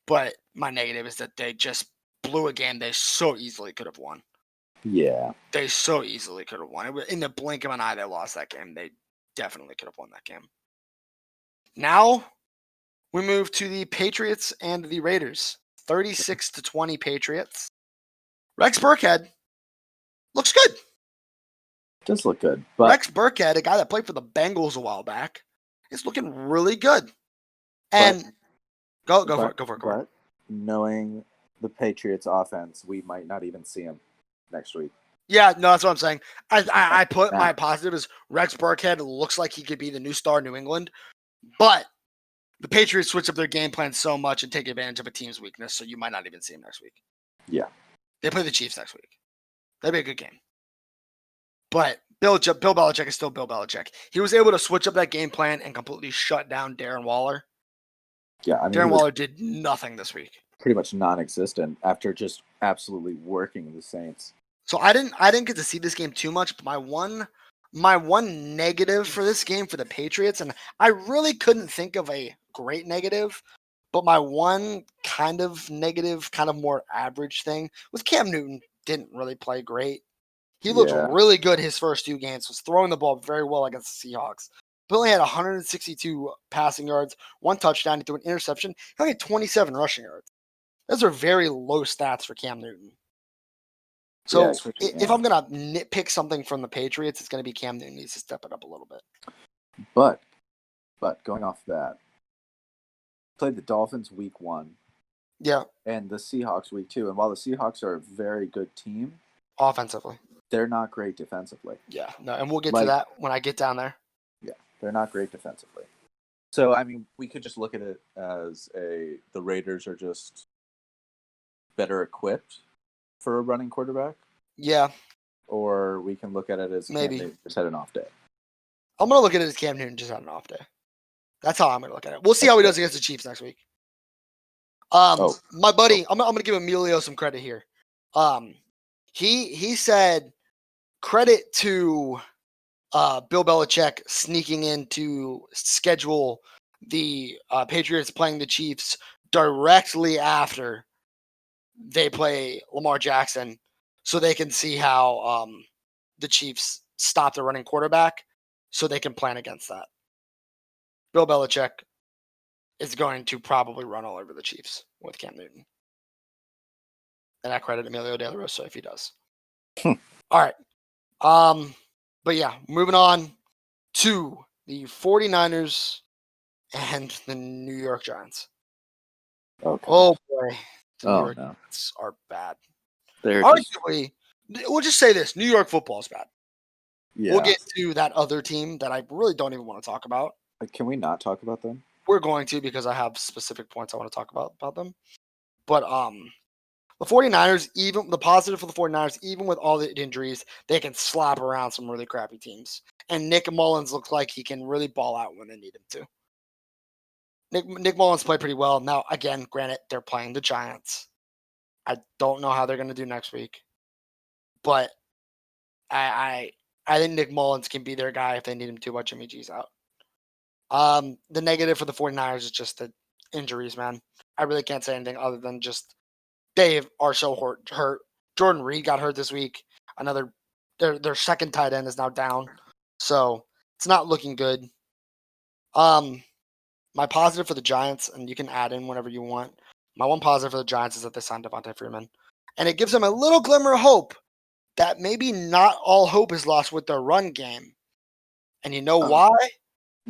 But my negative is that they just blew a game they so easily could have won. Yeah. They so easily could have won. In the blink of an eye, they lost that game. They definitely could have won that game. Now, we move to the Patriots and the Raiders. 36-20 Patriots. Rex Burkhead looks good. Does look good. But Rex Burkhead, a guy that played for the Bengals a while back, is looking really good. And go for it. But knowing the Patriots offense, we might not even see him next week. Yeah, no, that's what I'm saying. I put my positive is Rex Burkhead looks like he could be the new star in New England, but the Patriots switch up their game plan so much and take advantage of a team's weakness, so you might not even see him next week. Yeah. They play the Chiefs next week. That'd be a good game. But Bill Belichick is still Bill Belichick. He was able to switch up that game plan and completely shut down Darren Waller. Yeah, I mean, Darren Waller did nothing this week. Pretty much non-existent after just absolutely working the Saints. So I didn't get to see this game too much, but my one negative for this game for the Patriots, and I really couldn't think of a great negative, but my one kind of negative, kind of more average thing was Cam Newton didn't really play great. He looked really good his first 2 games, was throwing the ball very well against the Seahawks. But only had 162 passing yards, 1 touchdown, he threw an interception. He only had 27 rushing yards. Those are very low stats for Cam Newton. So if I'm going to nitpick something from the Patriots, it's going to be Cam Newton needs to step it up a little bit. But going off that, played the Dolphins week 1. Yeah. And the Seahawks week 2. And while the Seahawks are a very good team. Offensively. They're not great defensively. Yeah. No, and we'll get to that when I get down there. Yeah. They're not great defensively. So, I mean, we could just look at it as the Raiders are just better equipped for a running quarterback. Yeah. Or we can look at it as maybe Cam Newton just had an off day. I'm going to look at it as Cam Newton just had an off day. That's how I'm going to look at it. We'll see how he does against the Chiefs next week. My buddy, I'm going to give Emilio some credit here. He said credit to Bill Belichick sneaking in to schedule the Patriots playing the Chiefs directly after they play Lamar Jackson, so they can see how the Chiefs stop the running quarterback, so they can plan against that. Bill Belichick is going to probably run all over the Chiefs with Cam Newton. And I credit Emilio De La Rosa if he does. All right. But yeah, moving on to the 49ers and the New York Giants. Okay. Oh boy. The New York no. Giants are bad. They're Arguably, we'll just say this. New York football is bad. yeah. We'll get to that other team that I really don't even want to talk about. Can we not talk about them? We're going to because I have specific points I want to talk about them. But the 49ers, even the positive for the 49ers, even with all the injuries, they can slap around some really crappy teams. And Nick Mullins looks like he can really ball out when they need him to. Nick Mullins played pretty well. Now, again, granted, they're playing the Giants. I don't know how they're going to do next week. But I think Nick Mullins can be their guy if they need him to while Jimmy G's out. The negative for the 49ers is just the injuries, man. I really can't say anything other than just they are so hurt. Jordan Reed got hurt this week. Their second tight end is now down. So it's not looking good. My positive for the Giants, and you can add in whenever you want. My one positive for the Giants is that they signed Devontae Freeman. And it gives them a little glimmer of hope that maybe not all hope is lost with their run game. And you know why?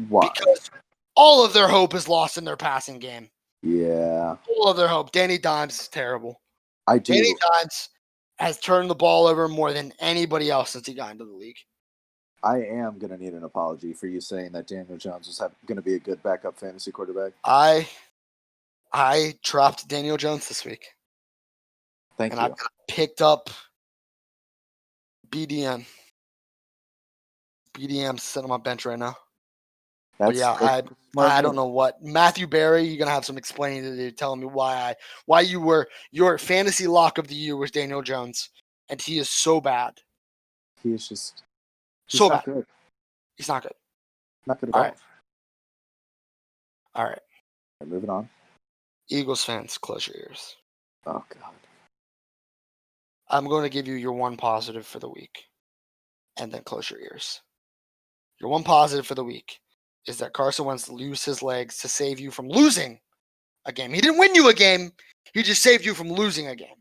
Why? Because all of their hope is lost in their passing game. Yeah. All of their hope. Danny Dimes is terrible. I do. Danny Dimes has turned the ball over more than anybody else since he got into the league. I am going to need an apology for you saying that Daniel Jones was going to be a good backup fantasy quarterback. I dropped Daniel Jones this week. Thank you. And I picked up BDM. BDM's sitting on my bench right now. But yeah, I don't know what. Matthew Berry, you're gonna have some explaining to do, telling me why your fantasy lock of the year was Daniel Jones, and he is so bad. He is just so bad. Good. He's not good. Not good at all. All right. Moving on. Eagles fans, close your ears. Oh God. I'm going to give you your one positive for the week, and then close your ears. Your one positive for the week is that Carson Wentz lose his legs to save you from losing a game. He didn't win you a game. He just saved you from losing a game.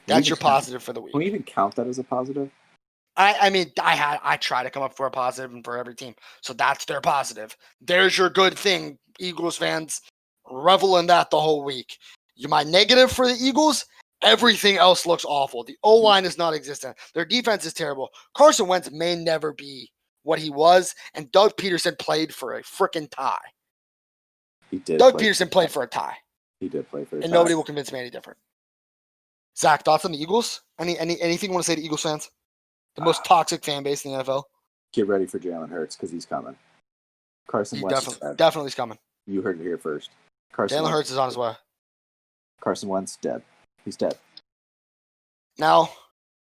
That's your positive for the week. Can we even count that as a positive? I try to come up for a positive and for every team. So that's their positive. There's your good thing, Eagles fans. Revel in that the whole week. My negative for the Eagles, everything else looks awful. The O-line is non-existent. Their defense is terrible. Carson Wentz may never be what he was, and Doug Peterson played for a freaking tie. He did. Doug Peterson played for a tie. He did play for a tie. And nobody will convince me any different. Zach, thoughts on the Eagles? Anything you want to say to Eagles fans? The most toxic fan base in the NFL. Get ready for Jalen Hurts because he's coming. Carson Wentz definitely is coming. You heard it here first. Jalen Hurts is on his way. Carson Wentz dead. He's dead. Now,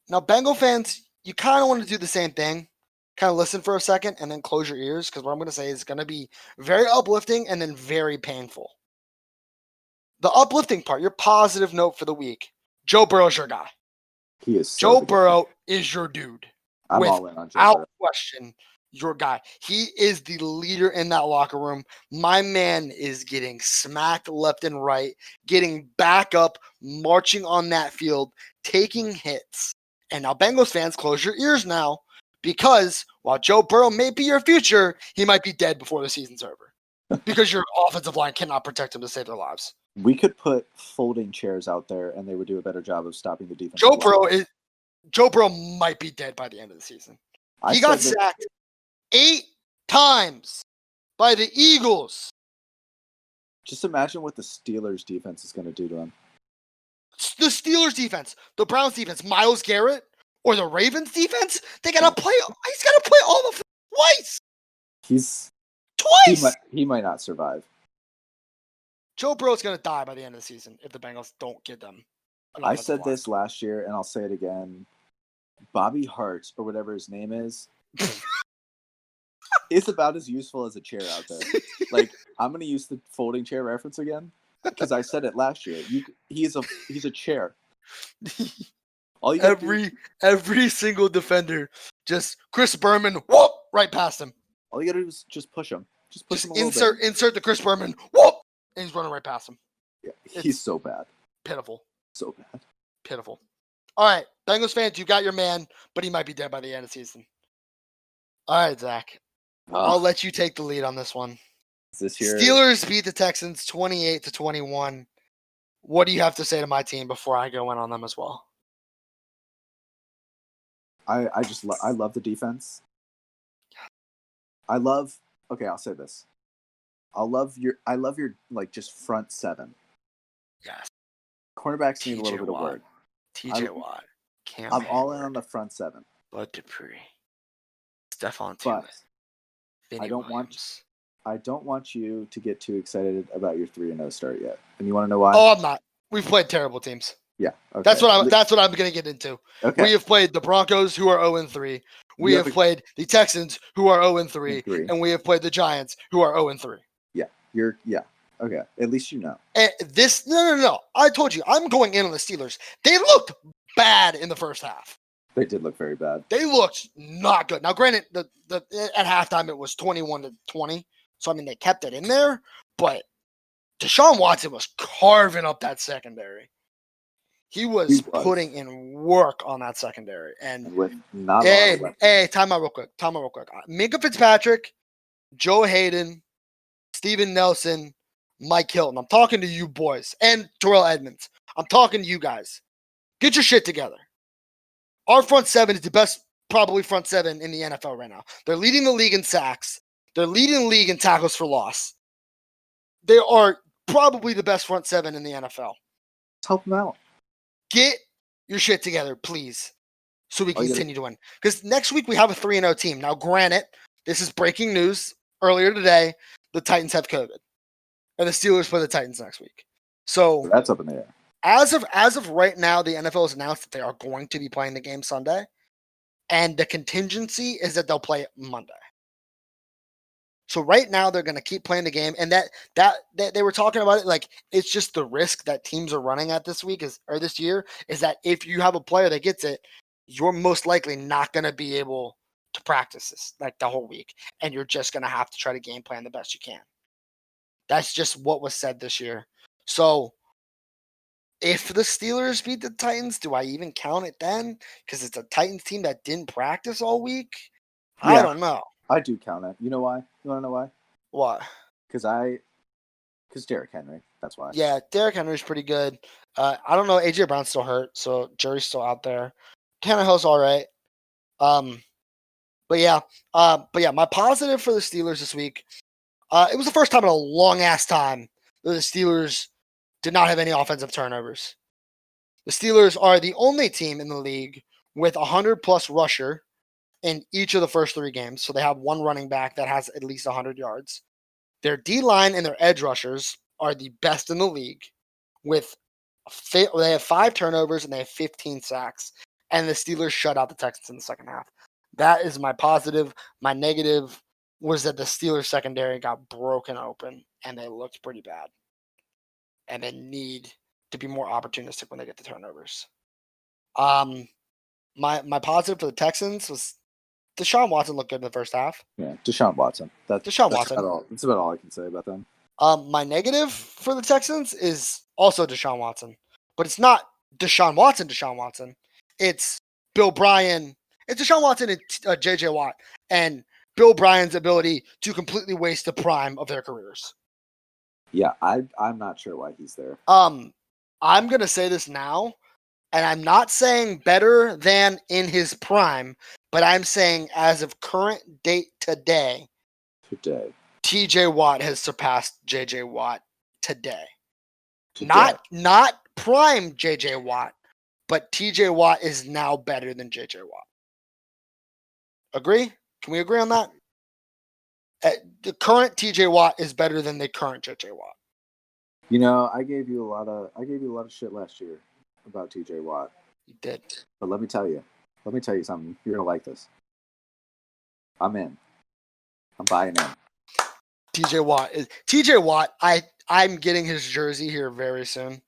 Bengal fans, you kind of want to do the same thing. Kind of listen for a second and then close your ears because what I'm going to say is going to be very uplifting and then very painful. The uplifting part, your positive note for the week. Joe Burrow's your guy. He is. Joe Burrow is your dude. I'm all in on Joe Burrow. Without question, your guy. He is the leader in that locker room. My man is getting smacked left and right, getting back up, marching on that field, taking hits. And now, Bengals fans, close your ears now because while Joe Burrow may be your future, he might be dead before the season's over because your offensive line cannot protect him to save their lives. We could put folding chairs out there, and they would do a better job of stopping the defense. Joe Burrow might be dead by the end of the season. He got sacked 8 times by the Eagles. Just imagine what the Steelers defense is going to do to him. The Steelers defense, the Browns defense, Myles Garrett, or the Ravens defense, he's got to play all of them twice. Twice. He might not survive. Joe Burrow's going to die by the end of the season if the Bengals don't get them I said this last year, and I'll say it again. Bobby Hart, or whatever his name is about as useful as a chair out there. Like, I'm going to use the folding chair reference again because I said it last year. He's a chair. All you every single defender, just Chris Berman, whoop, right past him. All you got to do is just push him. Just push him a little bit. Insert the Chris Berman, whoop, and he's running right past him. Yeah, he's so bad. Pitiful. So bad. Pitiful. All right, Bengals fans, you got your man, but he might be dead by the end of the season. All right, Zach. I'll let you take the lead on this one. This year, Steelers beat the Texans 28-21. What do you have to say to my team before I go in on them as well? I love the defense. I'll say this. I love your like just front seven. Yes. Cornerbacks need a little bit of work. TJ Watt. I'm all in on the front seven. Bud Dupree. Stephon Tuitt. I don't want you to get too excited about your 3-0 start yet. And you want to know why? Oh, I'm not. We've played terrible teams. Yeah. Okay. That's what I'm going to get into. Okay. We have played the Broncos, who are 0-3. We have played the Texans, who are 0-3, and we have played the Giants, who are 0-3. Yeah. Okay. At least you know. And no. I told you, I'm going in on the Steelers. They looked bad in the first half. They did look very bad. They looked not good. Now, granted, at halftime it was 21-20, so I mean they kept it in there. But Deshaun Watson was carving up that secondary. He was putting in work on that secondary. And with not time out real quick. Minkah Fitzpatrick, Joe Hayden, Steven Nelson, Mike Hilton. I'm talking to you boys, and Terrell Edmonds. I'm talking to you guys. Get your shit together. Our front seven is the best, probably front seven in the NFL right now. They're leading the league in sacks. They're leading the league in tackles for loss. They are probably the best front seven in the NFL. Let's help them out. Get your shit together, please, so we can continue to win. Because next week we have a 3-0 team. Now, granted, this is breaking news. Earlier today, the Titans have COVID. And the Steelers play the Titans next week. So that's up in the air. As of right now, the NFL has announced that they are going to be playing the game Sunday, and the contingency is that they'll play it Monday. So right now they're going to keep playing the game, and that they were talking about it like it's just the risk that teams are running at this year is that if you have a player that gets it, you're most likely not going to be able to practice this like the whole week, and you're just going to have to try to game plan the best you can. That's just what was said this year. So if the Steelers beat the Titans, do I even count it then? Because it's a Titans team that didn't practice all week? Yeah, I don't know. I do count it. You know why? You want to know why? Why? Because Derrick Henry. That's why. Yeah, Derrick Henry's pretty good. I don't know. AJ Brown's still hurt, so Jerry's still out there. Tannehill's all right. But yeah, my positive for the Steelers this week, it was the first time in a long-ass time that the Steelers did not have any offensive turnovers. The Steelers are the only team in the league with 100-plus rusher in each of the first 3 games. So they have one running back that has at least 100 yards. Their D-line and their edge rushers are the best in the league. They have 5 turnovers and they have 15 sacks. And the Steelers shut out the Texans in the second half. That is my positive. My negative was that the Steelers secondary got broken open and they looked pretty bad. And they need to be more opportunistic when they get the turnovers. My positive for the Texans was Deshaun Watson looked good in the first half. Yeah, Deshaun Watson. That's about all I can say about them. My negative for the Texans is also Deshaun Watson. But it's not Deshaun Watson. It's Bill Bryan. It's Deshaun Watson and J.J. Watt. And Bill Bryan's ability to completely waste the prime of their careers. Yeah, I'm not sure why he's there. I'm going to say this now, and I'm not saying better than in his prime, but I'm saying as of current date today, TJ Watt has surpassed JJ Watt today. Not prime JJ Watt, but TJ Watt is now better than JJ Watt. Agree? Can we agree on that? The current TJ Watt is better than the current JJ Watt. You know, I gave you a lot of shit last year, about TJ Watt. You did. But let me tell you something. You're gonna like this. I'm in. I'm buying in. TJ Watt. I'm getting his jersey here very soon.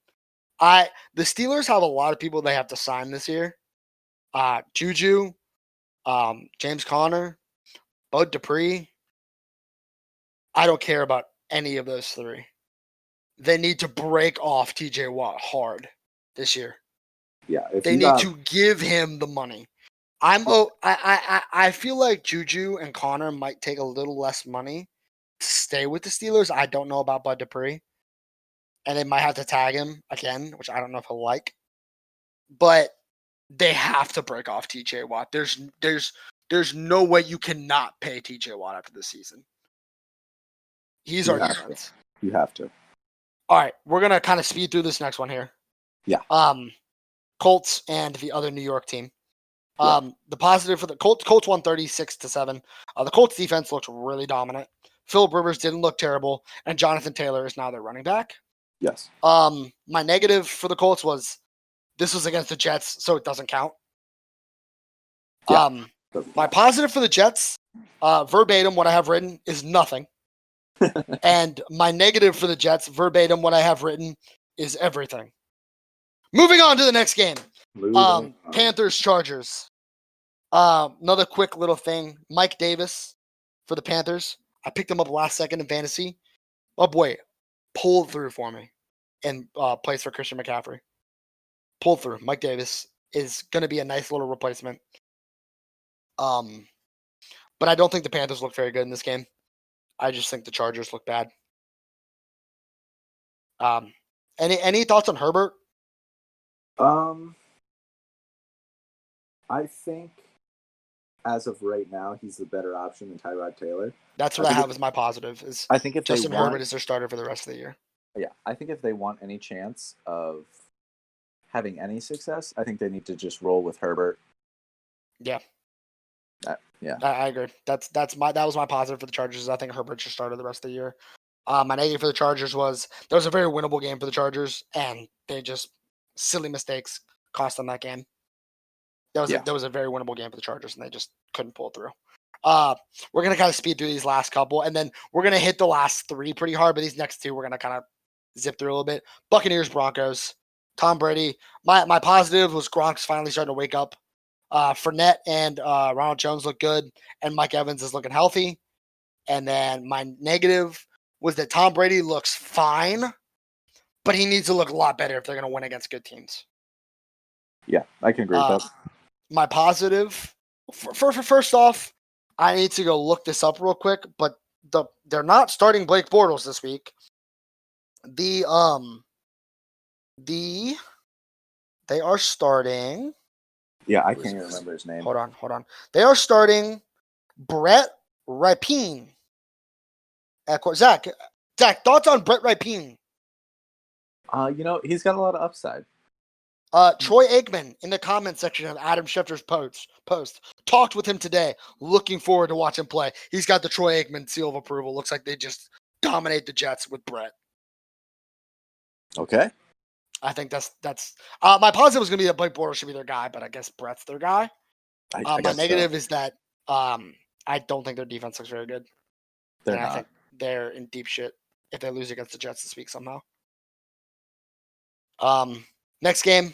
The Steelers have a lot of people they have to sign this year. Juju, James Conner, Bud Dupree. I don't care about any of those three. They need to break off TJ Watt hard this year. Yeah, they need to give him the money. I feel like Juju and Connor might take a little less money to stay with the Steelers. I don't know about Bud Dupree. And they might have to tag him again, which I don't know if he'll like. But they have to break off TJ Watt. There's no way you cannot pay TJ Watt after this season. He's our defense. You have to. All right, we're gonna kind of speed through this next one here. Yeah. Colts and the other New York team. The positive for the Colts won 36-7. The Colts defense looked really dominant. Phillip Rivers didn't look terrible, and Jonathan Taylor is now their running back. Yes. My negative for the Colts was this was against the Jets, so it doesn't count. Yeah, my positive for the Jets, verbatim, what I have written is nothing. And my negative for the Jets, verbatim, what I have written is everything. Moving on to the next game. Panthers, Chargers. Another quick little thing. Mike Davis for the Panthers. I picked him up last second in fantasy. Oh boy, pulled through for me and plays for Christian McCaffrey. Pulled through. Mike Davis is going to be a nice little replacement. But I don't think the Panthers look very good in this game. I just think the Chargers look bad. Any thoughts on Herbert? I think as of right now, he's the better option than Tyrod Taylor. That's what I have as my positive. I think if Justin Herbert is their starter for the rest of the year. Yeah, I think if they want any chance of having any success, I think they need to just roll with Herbert. Yeah. Yeah. I agree. That was my positive for the Chargers. I think Herbert should start the rest of the year. My negative for the Chargers was there was a very winnable game for the Chargers, and they just silly mistakes cost them that game. That was a very winnable game for the Chargers, and they just couldn't pull it through. We're gonna kind of speed through these last couple, and then we're gonna hit the last three pretty hard. But these next two, we're gonna kind of zip through a little bit. Buccaneers, Broncos, Tom Brady. My positive was Gronk's finally starting to wake up. Fournette and Ronald Jones look good, and Mike Evans is looking healthy. And then my negative was that Tom Brady looks fine, but he needs to look a lot better if they're going to win against good teams. Yeah, I can agree with that. My positive, first off, I need to go look this up real quick, but they're not starting Blake Bortles this week. They are starting. Yeah, I can't even remember his name. Hold on. They are starting Brett Rypien. Zach, thoughts on Brett Rypien? He's got a lot of upside. Troy Aikman in the comment section of Adam Schefter's post talked with him today. Looking forward to watch him play. He's got the Troy Aikman seal of approval. Looks like they just dominate the Jets with Brett. Okay. I think that's my positive was going to be that Blake Bortles should be their guy, but I guess Brett's their guy. My negative is that I don't think their defense looks very good. I think they're in deep shit if they lose against the Jets this week somehow. Next game,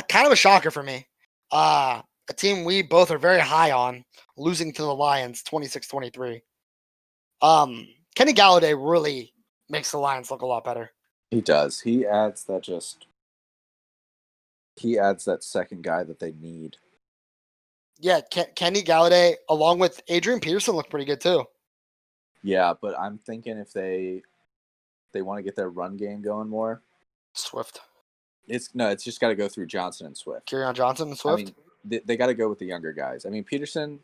kind of a shocker for me. A team we both are very high on, losing to the Lions 26-23. Kenny Galladay really makes the Lions look a lot better. He does. He adds that second guy that they need. Yeah, Kenny Galladay, along with Adrian Peterson, look pretty good too. Yeah, but I'm thinking if they want to get their run game going more, Swift. It's just got to go through Johnson and Swift. Kerryon Johnson and Swift. I mean, they got to go with the younger guys. I mean, Peterson,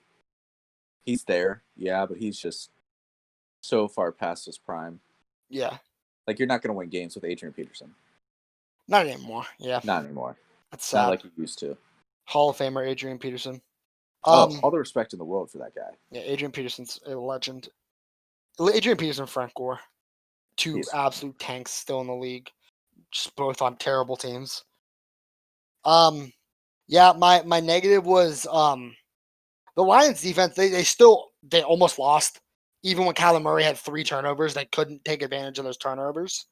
he's there, yeah, but he's just so far past his prime. Yeah. Like, you're not going to win games with Adrian Peterson. Not anymore. Yeah. Not anymore. That's sad. Not like you used to. Hall of Famer Adrian Peterson. All the respect in the world for that guy. Yeah, Adrian Peterson's a legend. Adrian Peterson, Frank Gore, two absolute tanks still in the league, just both on terrible teams. Yeah, my negative was the Lions defense. They almost lost. Even when Kyler Murray had 3 turnovers, they couldn't take advantage of those turnovers.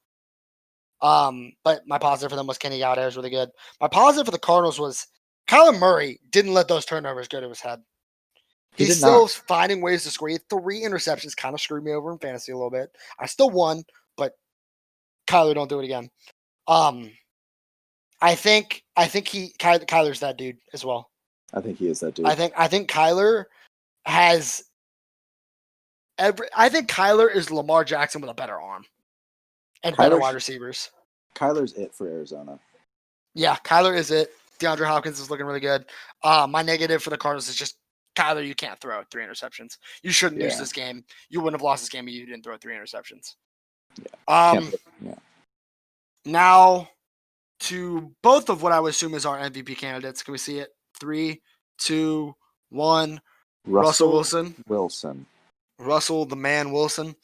But my positive for them was Kenny Golladay was really good. My positive for the Cardinals was Kyler Murray didn't let those turnovers go to his head. He He's did still not. finding ways to score. He had 3 interceptions, kind of screwed me over in fantasy a little bit. I still won, but Kyler, don't do it again. I think Kyler's that dude as well. I think he is that dude. I think Kyler has I think Kyler is Lamar Jackson with a better arm and better wide receivers. Kyler's it for Arizona. Yeah, Kyler is it. DeAndre Hopkins is looking really good. My negative for the Cardinals is just Kyler, you can't throw 3 interceptions. You shouldn't lose this game. You wouldn't have lost this game if you didn't throw 3 interceptions. Yeah. Now to both of what I would assume is our MVP candidates. Can we see it? 3, 2, 1. Russell Wilson. Russell the man Wilson.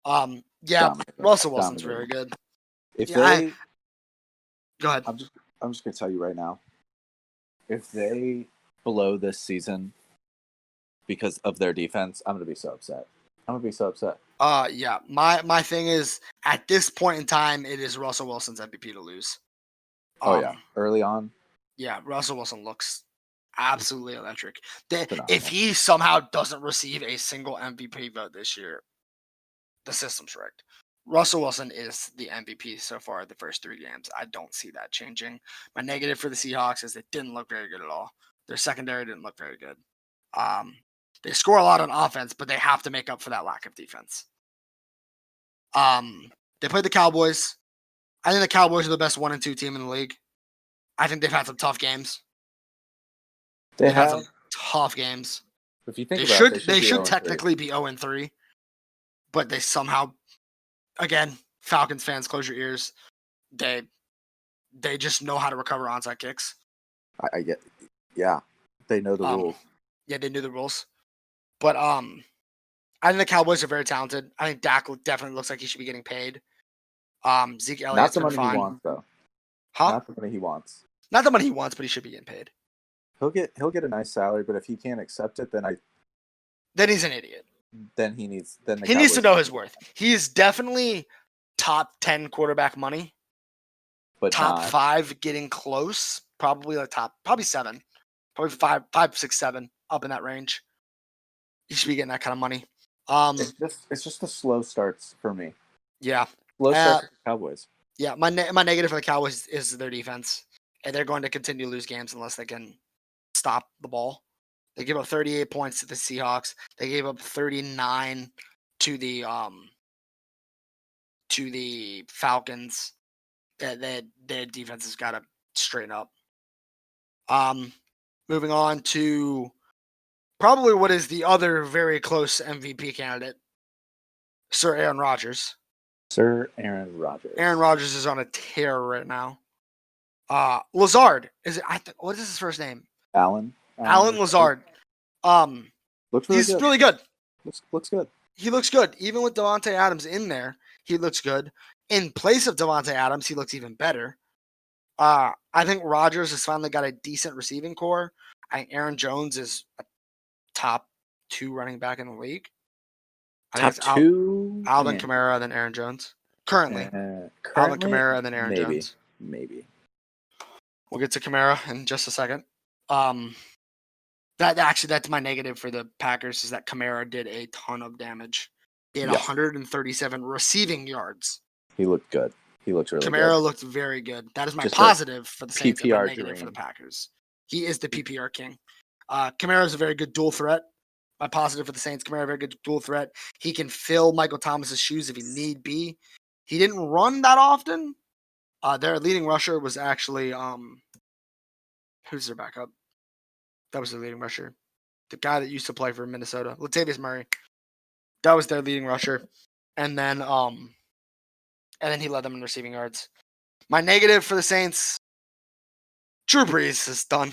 Russell Wilson's very good. Go ahead. I'm just gonna tell you right now. If they blow this season because of their defense, I'm gonna be so upset. My thing is at this point in time, it is Russell Wilson's MVP to lose. Early on. Yeah, Russell Wilson looks absolutely electric. If he somehow doesn't receive a single MVP vote this year, the system's rigged. Russell Wilson is the MVP so far the first 3 games. I don't see that changing. My negative for the Seahawks is they didn't look very good at all. Their secondary didn't look very good. They score a lot on offense, but they have to make up for that lack of defense. They played the Cowboys. I think the Cowboys are the best 1 and 2 team in the league. I think they've had some tough games. They've had some tough games. If you think they should technically be 0 and 3, but they somehow, again, Falcons fans, close your ears. They just know how to recover onside kicks. I get, yeah, they know the rules. Yeah, they knew the rules. But I think the Cowboys are very talented. I think Dak definitely looks like he should be getting paid. Zeke Elliott's not the money he wants, though. Huh? Not the money he wants. Not the money he wants, but he should be getting paid. He'll get a nice salary, but if he can't accept it, then he's an idiot. Then he needs to know his worth. He is definitely top 10 quarterback money, but top 5 getting close. Probably 7, probably 5, 6, 7 up in that range. He should be getting that kind of money. It's just the slow starts for me. Yeah, slow starts for the Cowboys. Yeah, my negative for the Cowboys is their defense, and they're going to continue to lose games unless they can stop the ball. They gave up 38 points to the Seahawks. They gave up 39 to the Falcons. Their defense has got to straighten up. Moving on to probably what is the other very close MVP candidate, Sir Aaron Rodgers. Aaron Rodgers is on a tear right now. Lazard what is his first name? Allen Lazard. Looks really he's good. really good. Looks good. He looks good. Even with Devontae Adams in there, he looks good. In place of Devontae Adams, he looks even better. I think Rodgers has finally got a decent receiving core. I think Aaron Jones is a top 2 running back in the league. Top 2? Alvin Kamara, then Aaron Jones. Currently Alvin Kamara, then Aaron Jones. Maybe. We'll get to Kamara in just a second. That's my negative for the Packers is that Kamara did a ton of damage. He had 137 receiving yards. He looked good. He looked really good. Kamara looked very good. That is my positive for the Saints and my negative for the Packers. He is the PPR king. Kamara is a very good dual threat. My positive for the Saints, Kamara, very good dual threat. He can fill Michael Thomas's shoes if he need be. He didn't run that often. Their leading rusher was actually who's their backup? That was their leading rusher. The guy that used to play for Minnesota, Latavius Murray. That was their leading rusher. And then he led them in receiving yards. My negative for the Saints, Drew Brees is done.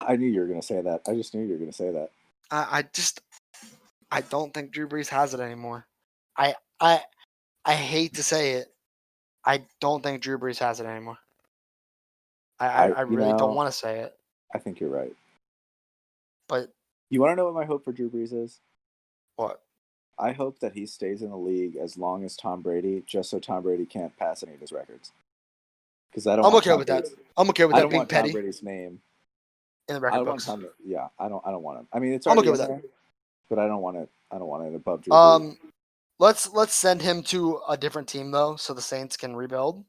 I knew you were going to say that. I just knew you were going to say that. I don't think Drew Brees has it anymore. I hate to say it. I don't think Drew Brees has it anymore. I really don't want to say it, I think you're right. but You want to know what my hope for Drew Brees is? what? I hope that he stays in the league as long as Tom Brady, just so Tom Brady can't pass any of his records. Because I don't I'm want okay Tom with that. Brady's, I'm okay with I that don't being want Tom petty Brady's name. in the I record don't want books. Tom. Yeah, I don't want him. I mean, it's I'm already okay with in that. there, but I don't want it. I don't want it above Drew Brees. Let's send him to a different team though, so the Saints can rebuild.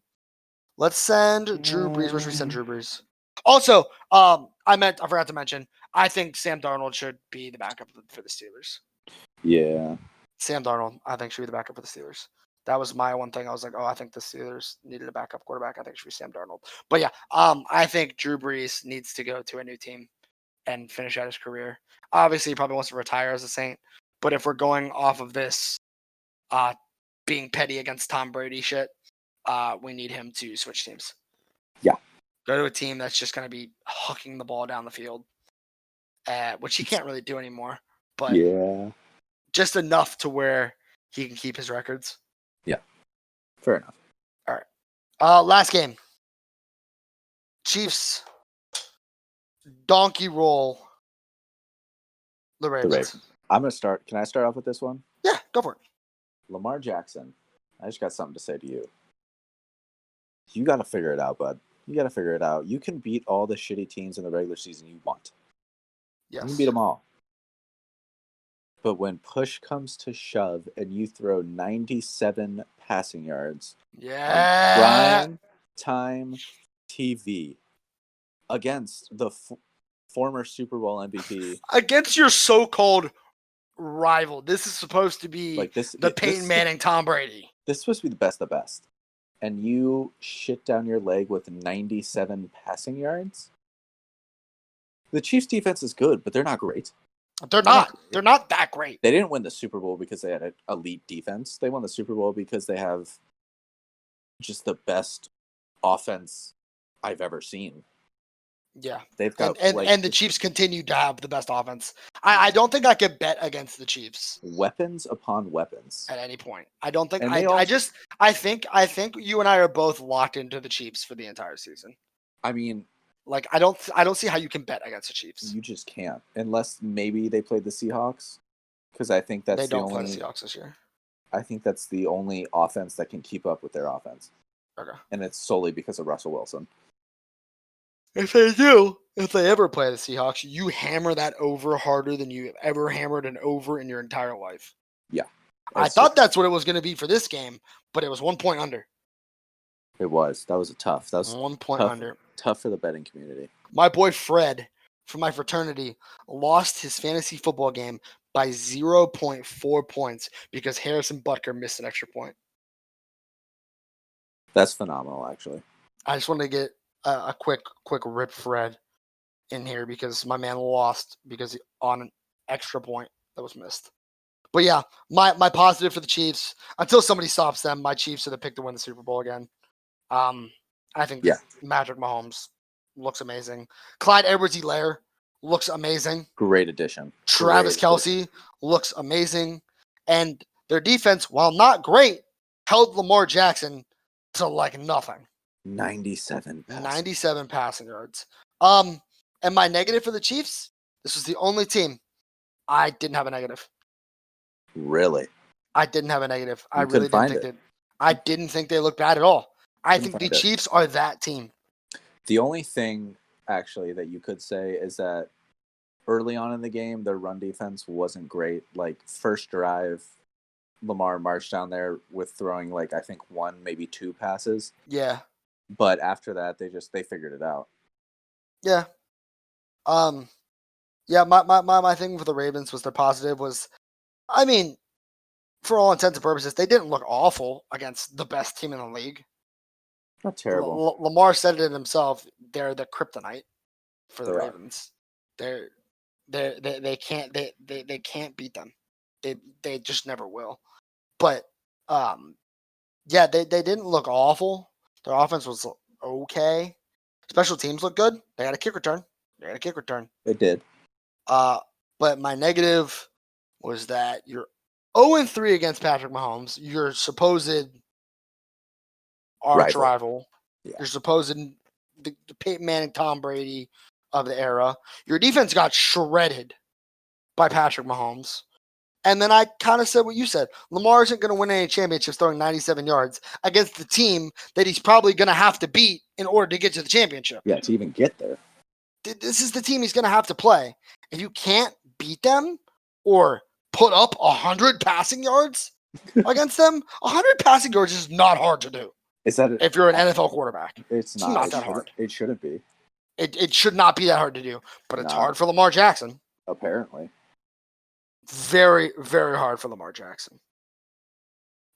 Let's send Drew Brees. Where should we send Drew Brees? Also, I forgot to mention. I think Sam Darnold should be the backup for the Steelers. Yeah. Sam Darnold, I think, should be the backup for the Steelers. That was my one thing. I was like, I think the Steelers needed a backup quarterback. I think it should be Sam Darnold. But yeah, I think Drew Brees needs to go to a new team and finish out his career. Obviously, he probably wants to retire as a Saint. But if we're going off of this being petty against Tom Brady shit, we need him to switch teams. Yeah. Go to a team that's just going to be hucking the ball down the field, which he can't really do anymore. But yeah, just enough to where he can keep his records. Yeah. Fair enough. All right. Last game. Chiefs donkey roll the Ravens. I'm gonna start. Can I start off with this one? Yeah, go for it. Lamar Jackson. I just got something to say to you. You got to figure it out, bud. You got to figure it out. You can beat all the shitty teams in the regular season you want. Yes. You can beat them all. But when push comes to shove and you throw 97 passing yards Yeah. prime time TV against the former Super Bowl MVP. Against your so-called rival. This is supposed to be like the Peyton Manning, Tom Brady. This is supposed to be the best of the best. And you shit down your leg with 97 passing yards? The Chiefs' defense is good, but they're not great. They're not. They're not that great. They didn't win the Super Bowl because they had an elite defense. They won the Super Bowl because they have just the best offense I've ever seen. Yeah. They've got and the Chiefs continue to have the best offense. I don't think I could bet against the Chiefs. Weapons upon weapons. At any point. I don't think And I think you and I are both locked into the Chiefs for the entire season. I mean, like I don't see how you can bet against the Chiefs. You just can't, unless maybe they played the Seahawks, because I think that's they don't play the Seahawks this year. I think that's the only offense that can keep up with their offense. Okay, and it's solely because of Russell Wilson. If they ever play the Seahawks, you hammer that over harder than you have ever hammered an over in your entire life. Yeah, I thought that's what it was going to be for this game, but it was 1 point under. It was. That was tough. That was 1 point under. Tough for the betting community. My boy Fred from my fraternity lost his fantasy football game by 0.4 points because Harrison Butker missed an extra point. That's phenomenal, actually. I just wanted to get a quick rip Fred in here because my man lost because on an extra point that was missed. But yeah, my positive for the Chiefs, until somebody stops them, my Chiefs are the pick to win the Super Bowl again. I think Patrick Mahomes looks amazing. Clyde Edwards-Helaire looks amazing. Great addition. Travis Kelce looks amazing. And their defense, while not great, held Lamar Jackson to like nothing. 97 passing yards. And my negative for the Chiefs, this was the only team I didn't have a negative. Really? I didn't have a negative. I really didn't think I didn't think they looked bad at all. I think the Chiefs are that team. The only thing actually that you could say is that early on in the game, their run defense wasn't great. Like first drive, Lamar marched down there with throwing like I think 1, maybe 2 passes. Yeah. But after that, they figured it out. Yeah. Yeah, my thing for the Ravens was their positive was, I mean, for all intents and purposes, they didn't look awful against the best team in the league. Not terrible. Lamar said it himself. They're the kryptonite for the Ravens. They can't beat them. They just never will. But yeah, they didn't look awful. Their offense was okay. Special teams look good. They had a kick return. It did. But my negative was that you're 0-3 against Patrick Mahomes. Your supposed arch rival. Yeah. Your supposed the Peyton Manning, Tom Brady of the era. Your defense got shredded by Patrick Mahomes. And then I kind of said what you said. Lamar isn't going to win any championships throwing 97 yards against the team that he's probably going to have to beat in order to get to the championship. Yeah, to even get there. This is the team he's going to have to play. If you can't beat them or put up 100 passing yards against them, 100 passing yards is not hard to do. Is that if you're an NFL quarterback? It's not that hard. It shouldn't be. It should not be that hard to do, but it's No. hard for Lamar Jackson. Apparently. Very, very hard for Lamar Jackson.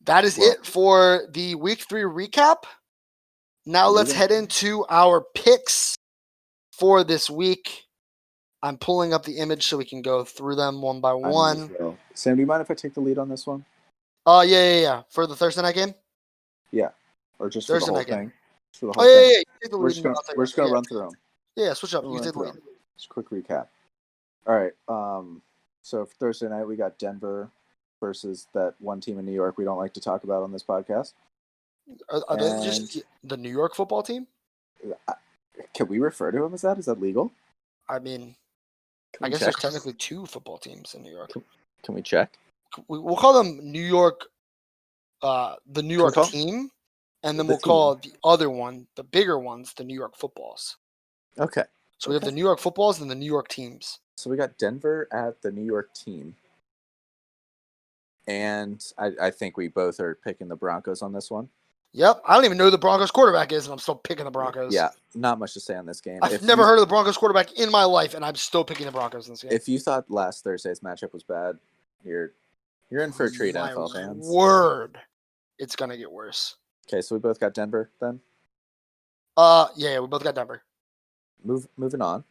That is it for the Week 3 recap. Now let's head into our picks for this week. I'm pulling up the image so we can go through them one by one. Sam, do you mind if I take the lead on this one? Yeah. For the Thursday night game? Yeah. Or just Thursday for the whole night game. thing? Just for the whole thing. Yeah. We're just going to run through them. Yeah, switch up. You take the lead. Just a quick recap. All right. So for Thursday night, we got Denver versus that one team in New York we don't like to talk about on this podcast. Are they just the New York football team? Can we refer to them as that? Is that legal? I mean, I guess there's technically 2 football teams in New York. Can we check? We'll call them New York, the New York team, and then we'll call the other one, the bigger ones, the New York footballs. Okay. So we have the New York footballs and the New York teams. So we got Denver at the New York team. And I think we both are picking the Broncos on this one. Yep. I don't even know who the Broncos quarterback is, and I'm still picking the Broncos. Yeah, not much to say on this game. I've never heard of the Broncos quarterback in my life, and I'm still picking the Broncos in this game. If you thought last Thursday's matchup was bad, you're in for a treat, NFL fans. Word. It's going to get worse. Okay, so we both got Denver then? Yeah, we both got Denver. Moving on.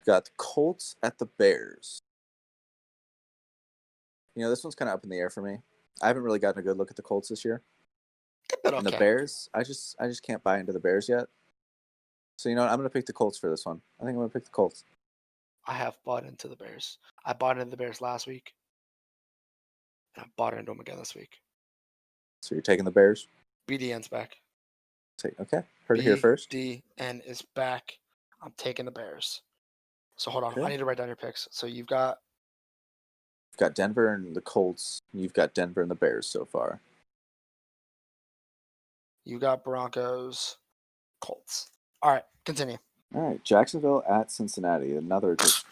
Got the Colts at the Bears. You know, this one's kind of up in the air for me. I haven't really gotten a good look at the Colts this year. And the Bears, I just can't buy into the Bears yet. So you know what? I'm going to pick the Colts for this one. I think I'm going to pick the Colts. I have bought into the Bears. I bought into the Bears last week. And I bought into them again this week. So you're taking the Bears? BDN's back. Okay. Heard it here first. BDN is back. I'm taking the Bears. So hold on. Okay. I need to write down your picks. So you've got Denver and the Colts. You've got Denver and the Bears so far. You got Broncos, Colts. All right, continue. All right, Jacksonville at Cincinnati. Another just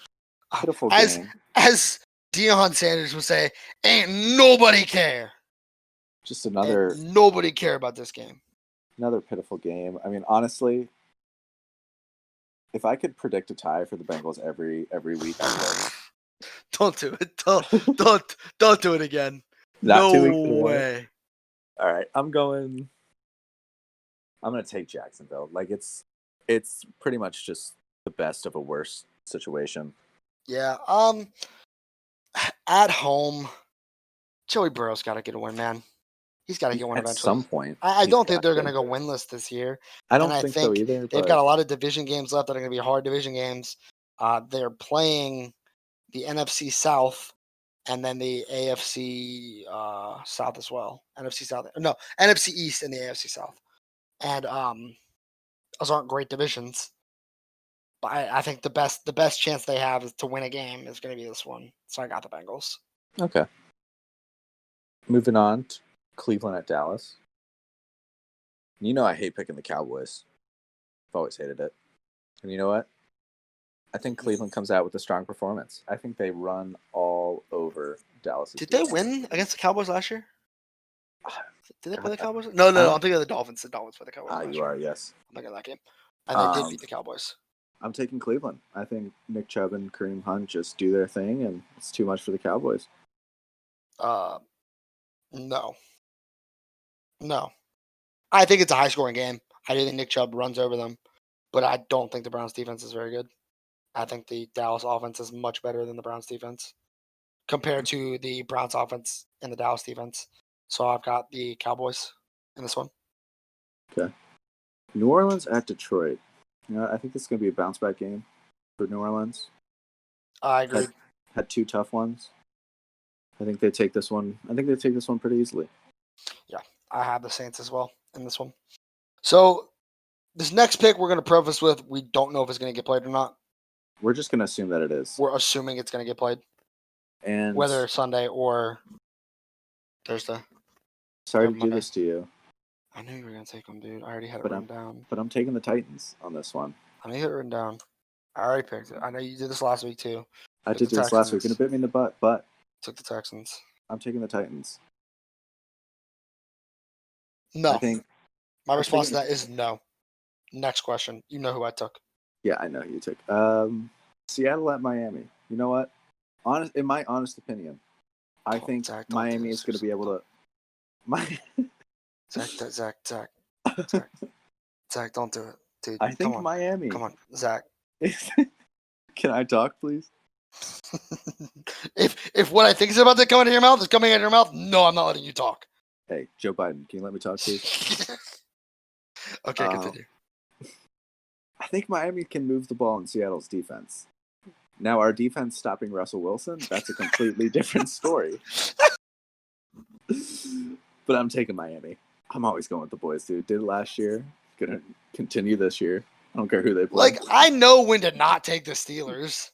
pitiful game. As Deion Sanders would say, ain't nobody care. Just another. Ain't nobody care about this game. Another pitiful game. I mean, honestly, if I could predict a tie for the Bengals every week, I would. Don't do it. Don't do it again. Not 2 weeks No way. All right, I'm going to take Jacksonville. Like it's pretty much just the best of a worse situation. Yeah. At home, Joey Burrow's got to get a win, man. He's got to get one eventually. At some point. I don't think they're going to go winless this year. I don't think so either. They've got a lot of division games left that are going to be hard division games. They're playing the NFC South and then the AFC South as well. NFC South. No, NFC East and the AFC South. And those aren't great divisions. But I think the best chance they have is to win a game is going to be this one. So I got the Bengals. Okay. Moving on to Cleveland at Dallas. You know I hate picking the Cowboys. I've always hated it. And you know what? I think Cleveland comes out with a strong performance. I think they run all over Dallas. Did they win against the Cowboys last year? Did they play the Cowboys? No. I'm thinking of the Dolphins. The Dolphins play the Cowboys. You are, yes. I'm thinking of that game. And they did beat the Cowboys. I'm taking Cleveland. I think Nick Chubb and Kareem Hunt just do their thing, and it's too much for the Cowboys. No. I think it's a high-scoring game. I do think Nick Chubb runs over them, but I don't think the Browns' defense is very good. I think the Dallas offense is much better than the Browns' defense compared to the Browns' offense and the Dallas defense. So I've got the Cowboys in this one. Okay. New Orleans at Detroit. You know, I think this is going to be a bounce-back game for New Orleans. I agree. Had 2 tough ones. I think they take this one. pretty easily. Yeah, I have the Saints as well in this one. So This next pick we're going to preface with we don't know if it's going to get played or not. We're just going to assume that it is. We're assuming it's going to get played, And whether Sunday or Thursday. sorry or to do Monday. this to you, I knew you were going to take them, dude. I already had it But written down. but I'm taking the Titans on this one. I knew you had it written down. I already picked it. I know you did this last week, too. I did this last week, and it bit me in the butt, but Took the Texans. I'm taking the Titans. No. I think My I'm response to taking- that is no. Next question. You know who I took. Yeah, I know who you took. Seattle at Miami. You know what? In my honest opinion, I think Zach, don't Miami do is going to this. be able to. Zach, don't do it. Dude, I think come on. Miami. Come on, Zach. Can I talk, please? if what I think is about to come out of your mouth is coming out of your mouth, no, I'm not letting you talk. Hey, Joe Biden, can you let me talk, please? Okay, continue. I think Miami can move the ball in Seattle's defense. Now, our defense stopping Russell Wilson, that's a completely different story. But I'm taking Miami. I'm always going with the boys, dude. Did it last year. Gonna continue this year. I don't care who they play. Like, I know when to not take the Steelers.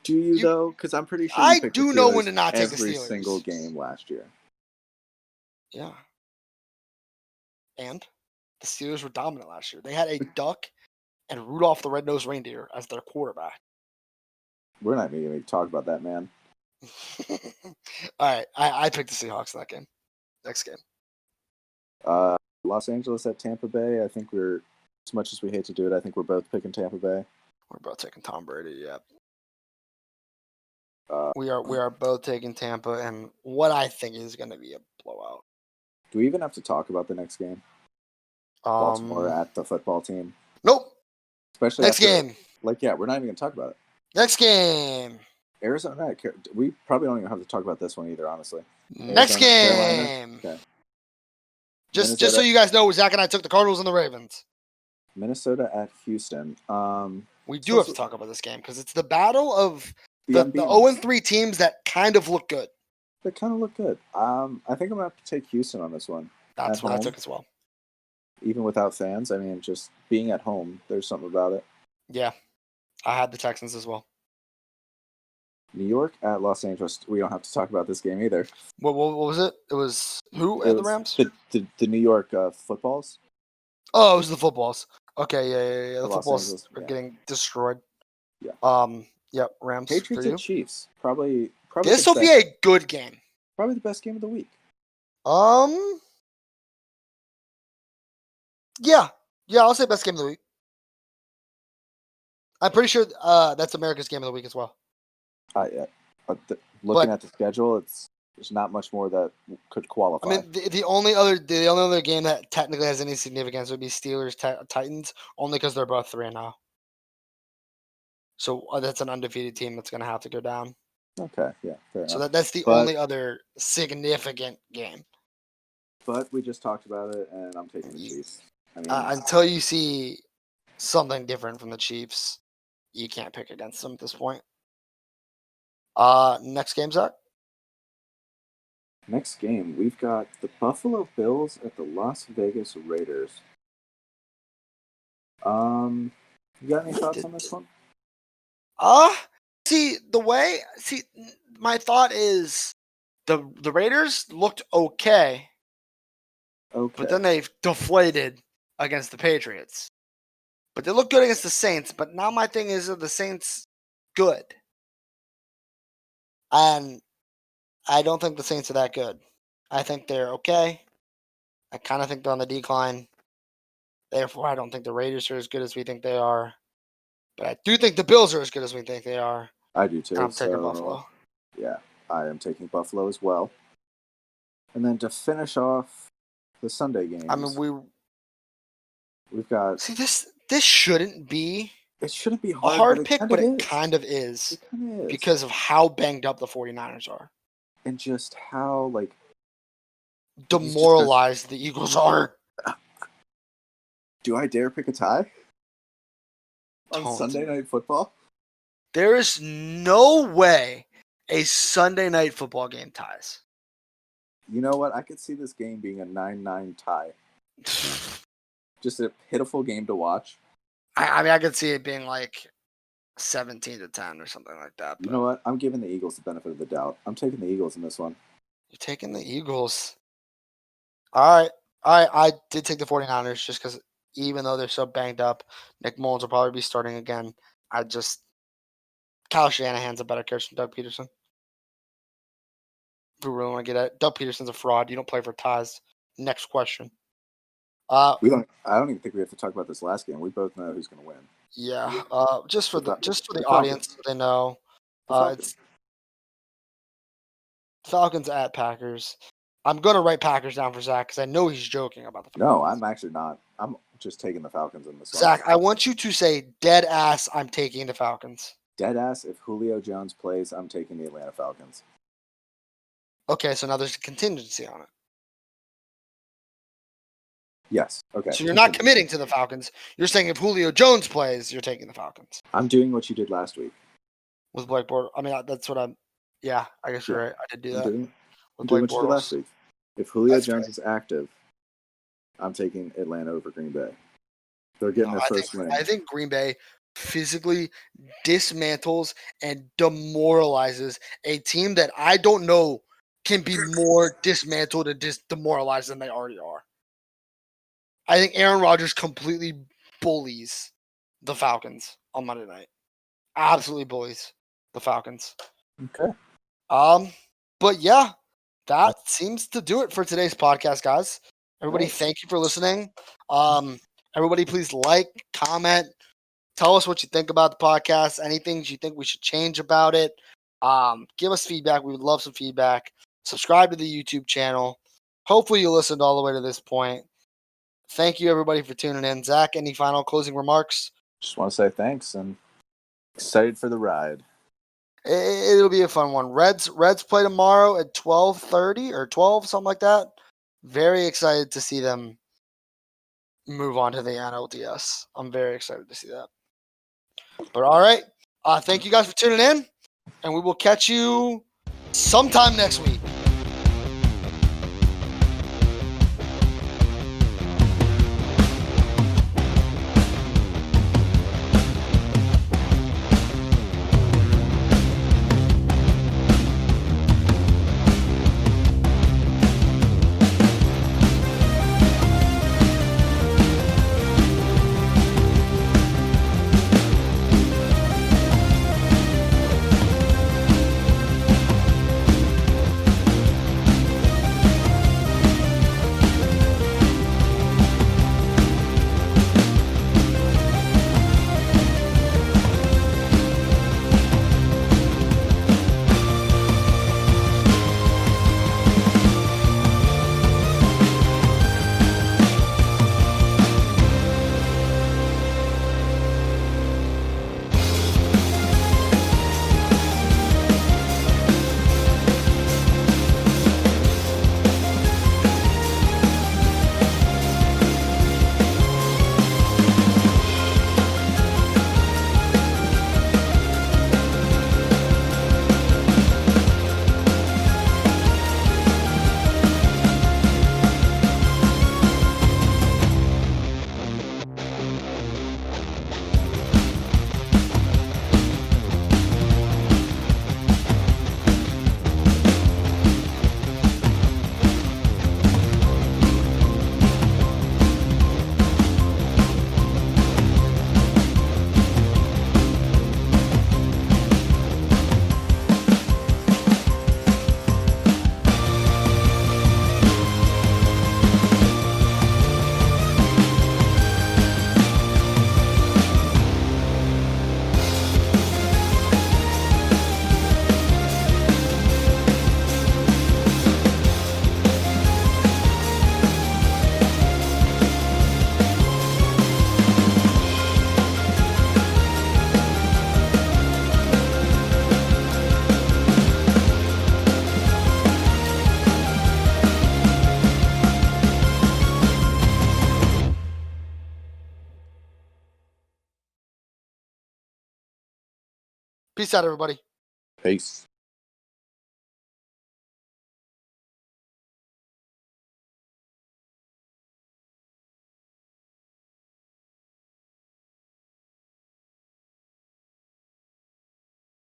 Do you though? Because I'm pretty sure I you picked do the know Steelers when to not take the every Steelers. single game last year. Yeah. And the Steelers were dominant last year. They had a duck and Rudolph the Red-Nosed Reindeer as their quarterback. We're not even going to talk about that, man. All right. I picked the Seahawks in that game. Next game. Los Angeles at Tampa Bay. I think we're, as much as we hate to do it, I think we're both picking Tampa Bay. We're both taking Tom Brady, yeah. We We are both taking Tampa, and what I think is going to be a blowout. Do we even have to talk about the next game? Baltimore at the football team. Nope. Especially next game. Like, yeah, we're not even going to talk about it. Next game. Arizona. We probably don't even have to talk about this one either, honestly. Next game. Okay. Just so you guys know, Zach and I took the Cardinals and the Ravens. Minnesota at Houston. We do have to talk about this game because it's the battle of the 0-3 teams that kind of look good. They kind of look good. I think I'm going to have to take Houston on this one. That's what I took as well. Even without fans, I mean, just being at home, there's something about it. Yeah. I had the Texans as well. New York at Los Angeles. We don't have to talk about this game either. What was it? It was who at the Rams? The New York footballs. Oh, it was the footballs. Okay, yeah. The footballs are getting destroyed. Yeah. Yep. Rams. Patriots and Chiefs. Probably. This will be a good game. Probably the best game of the week. Yeah, I'll say best game of the week. I'm pretty sure that's America's game of the week as well. Yeah. Looking at the schedule, there's not much more that could qualify. I mean, the only other game that technically has any significance would be Steelers Titans, only because they're both 3-0. So that's an undefeated team that's going to have to go down. Okay, yeah, fair enough. So that's the only other significant game. But we just talked about it, and I'm taking the Chiefs. I mean, until you see something different from the Chiefs, you can't pick against them at this point. Next game, Zach? Next game, we've got the Buffalo Bills at the Las Vegas Raiders. You got any thoughts on this one? My thought is the Raiders looked okay. Okay. But then they deflated against the Patriots. But they look good against the Saints. But now my thing is, are the Saints good? And I don't think the Saints are that good. I think they're okay. I kind of think they're on the decline. Therefore, I don't think the Raiders are as good as we think they are. But I do think the Bills are as good as we think they are. I do too. And I'm taking Buffalo. Yeah, I am taking Buffalo as well. And then to finish off the Sunday games. I mean, we've got. See, this shouldn't be. It shouldn't be hard, a hard pick, but it kind of is. It kind of is. Because of how banged up the 49ers are. And just how, demoralized the Eagles are. Do I dare pick a tie? On Sunday Night Football? There is no way a Sunday Night Football game ties. You know what? I could see this game being a 9-9 tie. just a pitiful game to watch. I mean, I could see it being like 17-10 or something like that. You But know what? I'm giving the Eagles the benefit of the doubt. I'm taking the Eagles in this one. you're taking the Eagles. All right. I did take the 49ers just because even though they're so banged up, Nick Mullins will probably be starting again. Kyle Shanahan's a better coach than Doug Peterson. If we really want to get at it. Doug Peterson's a fraud. You don't play for ties. Next question. I don't even think we have to talk about this last game. We both know who's going to win. Yeah. Just for the the audience, so they know. Falcons. It's Falcons at Packers. I'm gonna write Packers down for Zach because I know he's joking about the Falcons. No, I'm actually not. I'm just taking the Falcons in this one. Zach, I want you to say dead ass. I'm taking the Falcons. Dead ass. If Julio Jones plays, I'm taking the Atlanta Falcons. Okay, so now there's a contingency on it. Yes. Okay. So you're not committing to the Falcons. You're saying if Julio Jones plays, you're taking the Falcons. I'm doing what you did last week with Blake Bortles. I mean, that's what I'm. Yeah, I guess you're right. I did do that. I'm doing what you did last week. If Julio Jones is active, I'm taking Atlanta over Green Bay. They're getting their first win. I think Green Bay physically dismantles and demoralizes a team that I don't know can be more dismantled and demoralized than they already are. I think Aaron Rodgers completely bullies the Falcons on Monday night. Absolutely bullies the Falcons. Okay. But yeah, that seems to do it for today's podcast, guys. Everybody, thank you for listening. Everybody, please like, comment, tell us what you think about the podcast. Anything you think we should change about it. Give us feedback. We would love some feedback. Subscribe to the YouTube channel. Hopefully you listened all the way to this point. Thank you, everybody, for tuning in. Zach, any final closing remarks? Just want to say thanks and excited for the ride. It'll be a fun one. Reds play tomorrow at 12:30 or 12, something like that. Very excited to see them move on to the NLDS. I'm very excited to see that. But all right. Thank you guys for tuning in, and we will catch you sometime next week. Peace out, everybody. Peace.